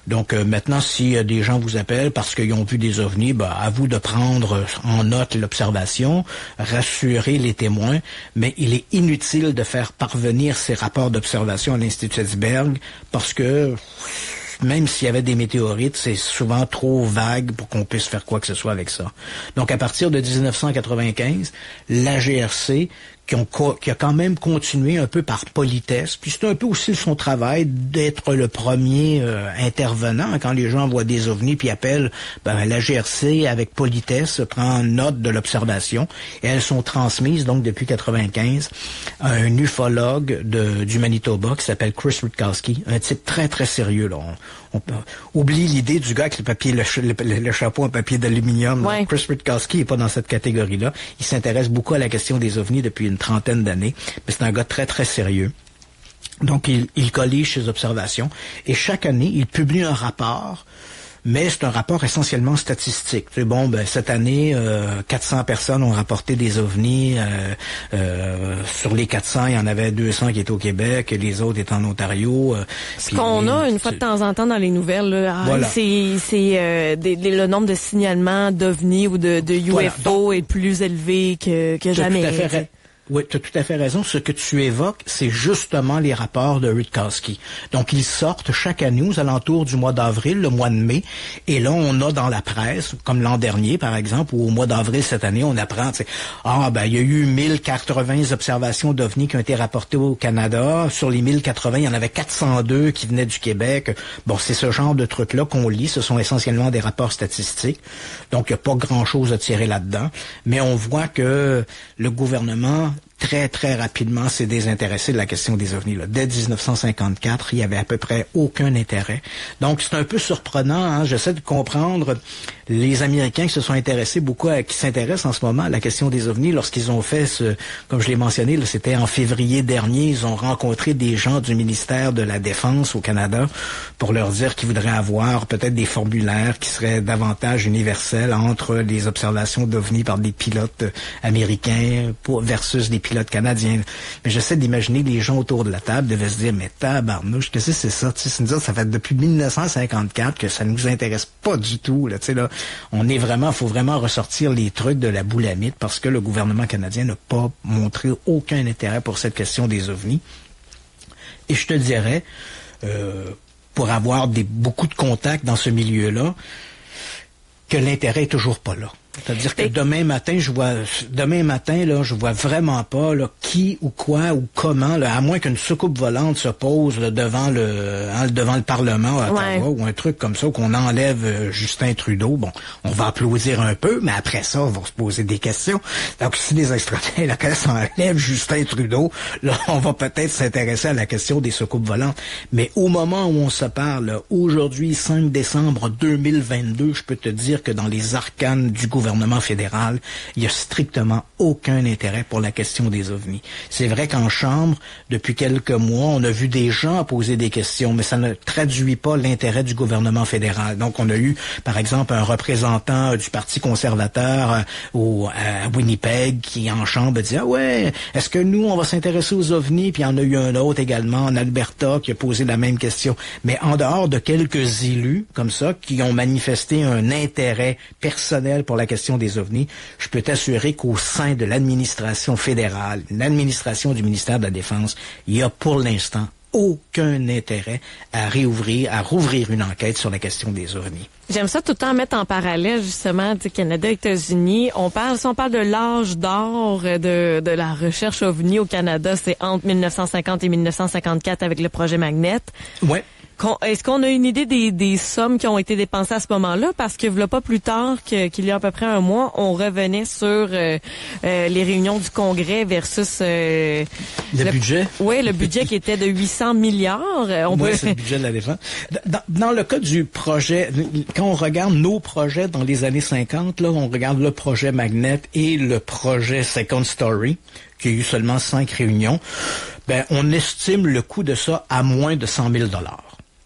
Donc maintenant, si des gens vous appellent parce qu'ils ont vu des ovnis, à vous de prendre en note l'observation, rassurer les témoins, mais il est inutile de faire parvenir ces rapports d'observation à l'Institut Edisberg parce que même s'il y avait des météorites, c'est souvent trop vague pour qu'on puisse faire quoi que ce soit avec ça. Donc à partir de 1995, la GRC qui a quand même continué un peu par politesse. Puis c'est un peu aussi son travail d'être le premier intervenant quand les gens voient des ovnis puis appellent. La GRC, avec politesse, prend note de l'observation et elles sont transmises donc depuis 95 à un ufologue du Manitoba qui s'appelle Chris Rutkowski, un type très très sérieux là. On oublie l'idée du gars avec le papier, le chapeau en papier d'aluminium. Ouais. Chris Rutkowski est pas dans cette catégorie-là. Il s'intéresse beaucoup à la question des ovnis depuis une trentaine d'années, mais c'est un gars très très sérieux. Donc il collige ses observations et chaque année il publie un rapport. Mais c'est un rapport essentiellement statistique. C'est bon, cette année, 400 personnes ont rapporté des ovnis. Sur les 400, il y en avait 200 qui étaient au Québec, et les autres étaient en Ontario. Ce qu'on a une fois de temps en temps dans les nouvelles, là, voilà. c'est le nombre de signalements d'ovnis ou de UFO est plus élevé que jamais. Oui, tu as tout à fait raison. Ce que tu évoques, c'est justement les rapports de Rutkowski. Donc, ils sortent chaque année aux alentours du mois d'avril, le mois de mai. Et là, on a dans la presse, comme l'an dernier, par exemple, ou au mois d'avril cette année, on apprend, il y a eu 1080 observations d'ovnis qui ont été rapportées au Canada. Sur les 1080, il y en avait 402 qui venaient du Québec. Bon, c'est ce genre de trucs-là qu'on lit. Ce sont essentiellement des rapports statistiques. Donc, il n'y a pas grand-chose à tirer là-dedans. Mais on voit que le gouvernement très, très rapidement s'est désintéressé de la question des ovnis. Là. Dès 1954, il y avait à peu près aucun intérêt. Donc, c'est un peu surprenant. Hein? J'essaie de comprendre les Américains qui se sont intéressés beaucoup, qui s'intéressent en ce moment à la question des ovnis lorsqu'ils ont fait comme je l'ai mentionné, là, c'était en février dernier, ils ont rencontré des gens du ministère de la Défense au Canada pour leur dire qu'ils voudraient avoir peut-être des formulaires qui seraient davantage universels entre les observations d'ovnis par des pilotes américains versus des pilotes canadiens. Mais j'essaie d'imaginer les gens autour de la table devaient se dire, mais tabarnouche, qu'est-ce que c'est ça? C'est une dire, ça fait depuis 1954 que ça ne nous intéresse pas du tout. Là, faut vraiment ressortir les trucs de la boulamite parce que le gouvernement canadien n'a pas montré aucun intérêt pour cette question des ovnis. Et je te dirais, pour avoir beaucoup de contacts dans ce milieu-là, que l'intérêt est toujours pas là. C'est-à-dire que demain matin, je vois vraiment pas là, qui ou quoi ou comment, là, à moins qu'une soucoupe volante se pose là, devant le Parlement à Ottawa ou un truc comme ça, qu'on enlève Justin Trudeau. Bon, on va applaudir un peu, mais après ça, on va se poser des questions. Donc, si les extraterrestres enlèvent Justin Trudeau, là, on va peut-être s'intéresser à la question des soucoupes volantes. Mais au moment où on se parle, là, aujourd'hui, 5 décembre 2022, je peux te dire que dans les arcanes du gouvernement fédéral, il y a strictement aucun intérêt pour la question des ovnis. C'est vrai qu'en Chambre, depuis quelques mois, on a vu des gens poser des questions, mais ça ne traduit pas l'intérêt du gouvernement fédéral. Donc, on a eu, par exemple, un représentant du Parti conservateur à Winnipeg qui, en Chambre, dit « Ah ouais, est-ce que nous, on va s'intéresser aux ovnis? » Puis il y en a eu un autre également en Alberta qui a posé la même question. Mais en dehors de quelques élus, comme ça, qui ont manifesté un intérêt personnel pour la question des ovnis, je peux t'assurer qu'au sein de l'administration fédérale, l'administration du ministère de la Défense, il y a pour l'instant aucun intérêt à rouvrir une enquête sur la question des ovnis. J'aime ça tout le temps mettre en parallèle, justement, Canada et États-Unis. Si on parle de l'âge d'or de la recherche ovni au Canada, c'est entre 1950 et 1954 avec le projet Magnet. Ouais. Est-ce qu'on a une idée des sommes qui ont été dépensées à ce moment-là? Parce que voilà pas plus tard qu'il y a à peu près un mois, on revenait sur les réunions du Congrès versus le budget. Oui, le budget qui était de 800 milliards. C'est le budget de la défense. Dans le cas du projet, quand on regarde nos projets dans les années 50, là, on regarde le projet Magnet et le projet Second Story, qui a eu seulement 5 réunions, on estime le coût de ça à moins de 100 000 $.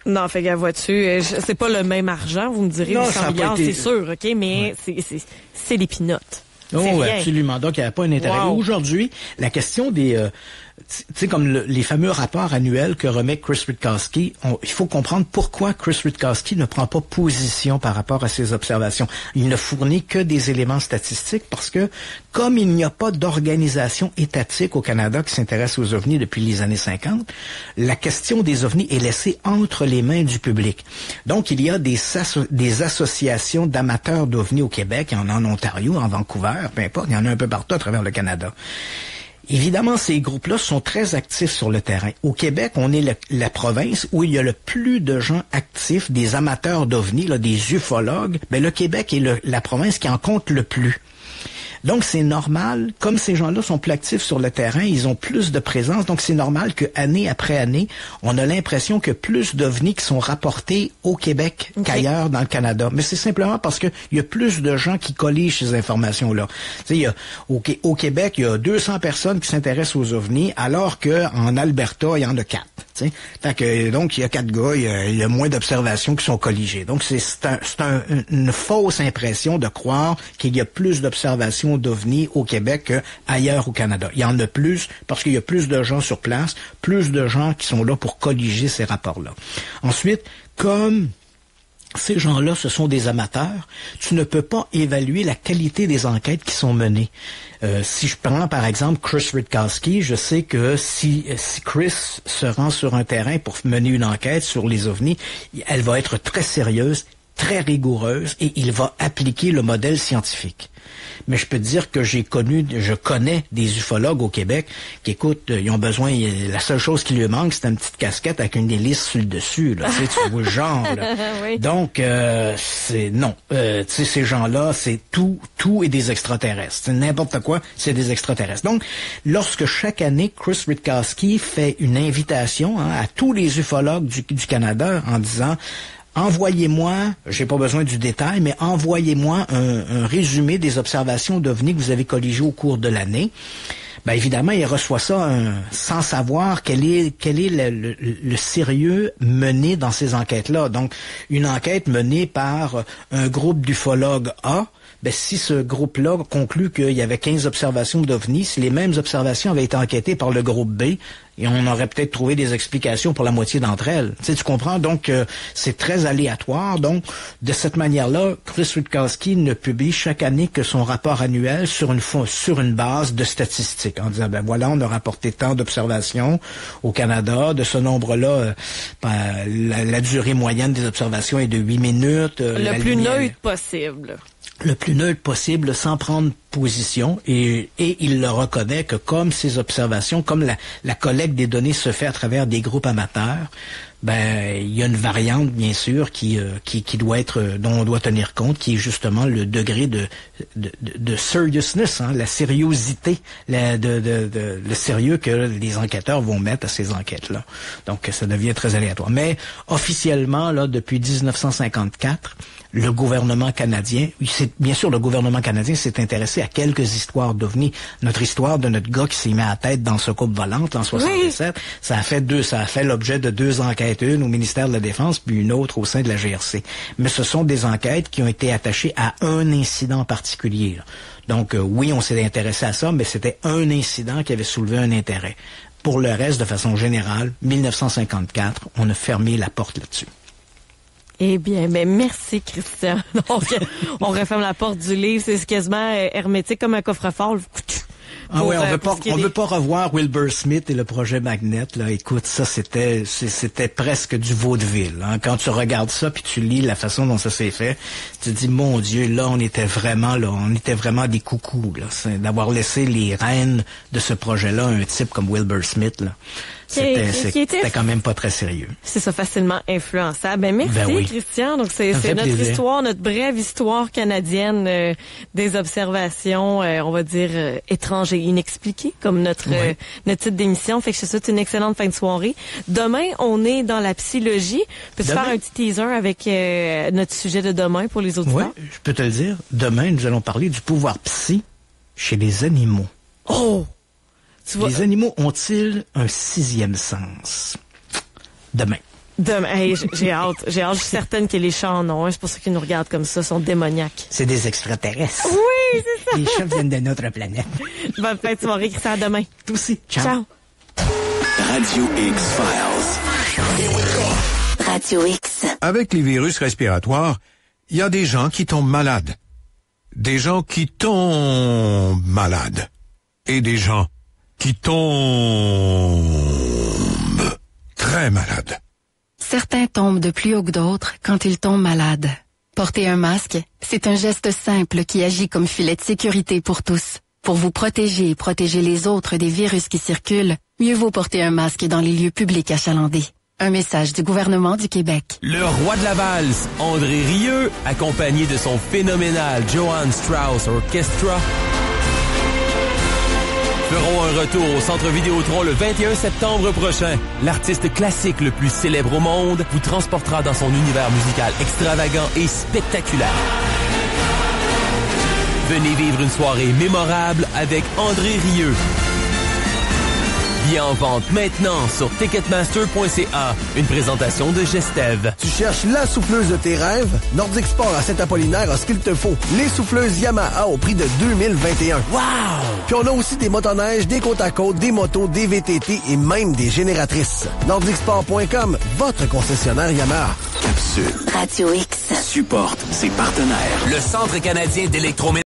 Non, fait que vois-tu, c'est pas le même argent, vous me direz, non, 800 milliards, c'est sûr, OK, mais c'est des pinottes. Oh, absolument. Donc, il n'y a pas un intérêt. Wow. Aujourd'hui, la question des tu sais, comme les fameux rapports annuels que remet Chris Rutkowski, il faut comprendre pourquoi Chris Rutkowski ne prend pas position par rapport à ces observations. Il ne fournit que des éléments statistiques parce que, comme il n'y a pas d'organisation étatique au Canada qui s'intéresse aux ovnis depuis les années 50, la question des ovnis est laissée entre les mains du public. Donc, il y a des associations d'amateurs d'ovnis au Québec, il y en a en Ontario, en Vancouver, peu importe, il y en a un peu partout à travers le Canada. Évidemment, ces groupes-là sont très actifs sur le terrain. Au Québec, on est la province où il y a le plus de gens actifs, des amateurs d'ovnis, là, des ufologues. Ben, le Québec est la province qui en compte le plus. Donc, c'est normal, comme ces gens-là sont plus actifs sur le terrain, ils ont plus de présence, donc c'est normal que année après année, on a l'impression que plus d'ovnis qui sont rapportés au Québec qu'ailleurs dans le Canada. Mais c'est simplement parce que il y a plus de gens qui colligent ces informations-là. Tu sais, au Québec, il y a 200 personnes qui s'intéressent aux ovnis, alors que en Alberta, il y en a 4. Fait que, donc, il y a 4 gars, il y a moins d'observations qui sont colligées. Donc, c'est une fausse impression de croire qu'il y a plus d'observations d'ovnis au Québec qu'ailleurs au Canada. Il y en a plus parce qu'il y a plus de gens sur place, plus de gens qui sont là pour colliger ces rapports-là. Ensuite, comme ces gens-là, ce sont des amateurs, tu ne peux pas évaluer la qualité des enquêtes qui sont menées. Si je prends par exemple Chris Rutkowski, je sais que si Chris se rend sur un terrain pour mener une enquête sur les ovnis, elle va être très sérieuse, très rigoureuse et il va appliquer le modèle scientifique. Mais je peux te dire que je connais des ufologues au Québec qui, écoute, ils ont besoin, la seule chose qui lui manque, c'est une petite casquette avec une hélice sur le dessus, là, tu vois le genre, là. Oui. Donc, non. Tu sais, ces gens-là, c'est tout est des extraterrestres. C'est n'importe quoi, c'est des extraterrestres. Donc, lorsque chaque année, Chris Rutkowski fait une invitation à tous les ufologues du Canada en disant... Envoyez-moi, j'ai pas besoin du détail, mais envoyez-moi un résumé des observations d'ovnis que vous avez colligées au cours de l'année. Ben évidemment, il reçoit ça sans savoir quel est le sérieux mené dans ces enquêtes-là. Donc, une enquête menée par un groupe d'ufologues A, ben si ce groupe-là conclut qu'il y avait 15 observations d'ovnis, si les mêmes observations avaient été enquêtées par le groupe B, et on aurait peut-être trouvé des explications pour la moitié d'entre elles. Tu sais, tu comprends? Donc, c'est très aléatoire. Donc, de cette manière-là, Chris Rutkowski ne publie chaque année que son rapport annuel sur une base de statistiques, en disant, ben voilà, on a rapporté tant d'observations au Canada. De ce nombre-là, la durée moyenne des observations est de 8 minutes. Le plus neutre possible. Le plus neutre possible, sans prendre position, et il le reconnaît que comme ces observations, comme la collecte des données se fait à travers des groupes amateurs, ben il y a une variante bien sûr qui doit être, dont on doit tenir compte, qui est justement le degré de seriousness, la sériosité, le sérieux que les enquêteurs vont mettre à ces enquêtes-là. Donc ça devient très aléatoire. Mais officiellement, là, depuis 1954, le gouvernement canadien, bien sûr, le gouvernement canadien s'est intéressé à quelques histoires d'ovnis. Notre histoire de notre gars qui s'est mis à la tête dans ce coupe volante en 67, oui. ça a fait l'objet de 2 enquêtes, une au ministère de la Défense, puis une autre au sein de la GRC. Mais ce sont des enquêtes qui ont été attachées à un incident particulier, là. Donc, oui, on s'est intéressé à ça, mais c'était un incident qui avait soulevé un intérêt. Pour le reste, de façon générale, 1954, on a fermé la porte là-dessus. Eh bien, merci, Christian. Donc, on referme la porte du livre. C'est quasiment hermétique comme un coffre-fort. Ah oui, on veut pas revoir Wilbur Smith et le projet Magnet, là. Écoute, ça, c'était presque du vaudeville, hein. Quand tu regardes ça puis tu lis la façon dont ça s'est fait, tu te dis, mon Dieu, là, on était vraiment des coucous, là. C'est d'avoir laissé les rênes de ce projet-là à un type comme Wilbur Smith, là. C'était quand même pas très sérieux. C'est ça, facilement influençable. Merci, oui. Christian. Donc, c'est notre histoire, notre brève histoire canadienne des observations, on va dire, étranges et inexpliquées, comme notre titre d'émission. Fait que je te souhaite une excellente fin de soirée. Demain, on est dans la psychologie. Peux-tu faire un petit teaser avec notre sujet de demain pour les auditeurs? Oui, je peux te le dire. Demain, nous allons parler du pouvoir psy chez les animaux. Oh! Les animaux ont-ils un 6e sens? Demain. Hey, j'ai hâte. Je suis certaine que les chats en ont un. C'est pour ça qu'ils nous regardent comme ça. Ils sont démoniaques. C'est des extraterrestres. Oui, c'est ça. Les chats viennent de notre planète. Bonne fin de soirée, Christian. À demain. Toi aussi. Ciao. Ciao. Radio X-Files. Radio X. Avec les virus respiratoires, il y a des gens qui tombent malades. Des gens qui tombent malades. Et des gens qui tombent très malades. Certains tombent de plus haut que d'autres quand ils tombent malades. Porter un masque, c'est un geste simple qui agit comme filet de sécurité pour tous. Pour vous protéger et protéger les autres des virus qui circulent, mieux vaut porter un masque dans les lieux publics achalandés. Un message du gouvernement du Québec. Le roi de la valse, André Rieu, accompagné de son phénoménal Johann Strauss Orchestra, feront un retour au Centre Vidéotron le 21 septembre prochain. L'artiste classique le plus célèbre au monde vous transportera dans son univers musical extravagant et spectaculaire. Venez vivre une soirée mémorable avec André Rieu. Billets en vente maintenant sur ticketmaster.ca. Une présentation de Gestev. Tu cherches la souffleuse de tes rêves? Nordic Sport à Saint-Apollinaire a ce qu'il te faut. Les souffleuses Yamaha au prix de 2021. Wow! Puis on a aussi des motoneiges, des côtes à côte, des motos, des VTT et même des génératrices. NordicSport.com, votre concessionnaire Yamaha. Capsule. Radio X. Supporte ses partenaires. Le Centre canadien d'électroménager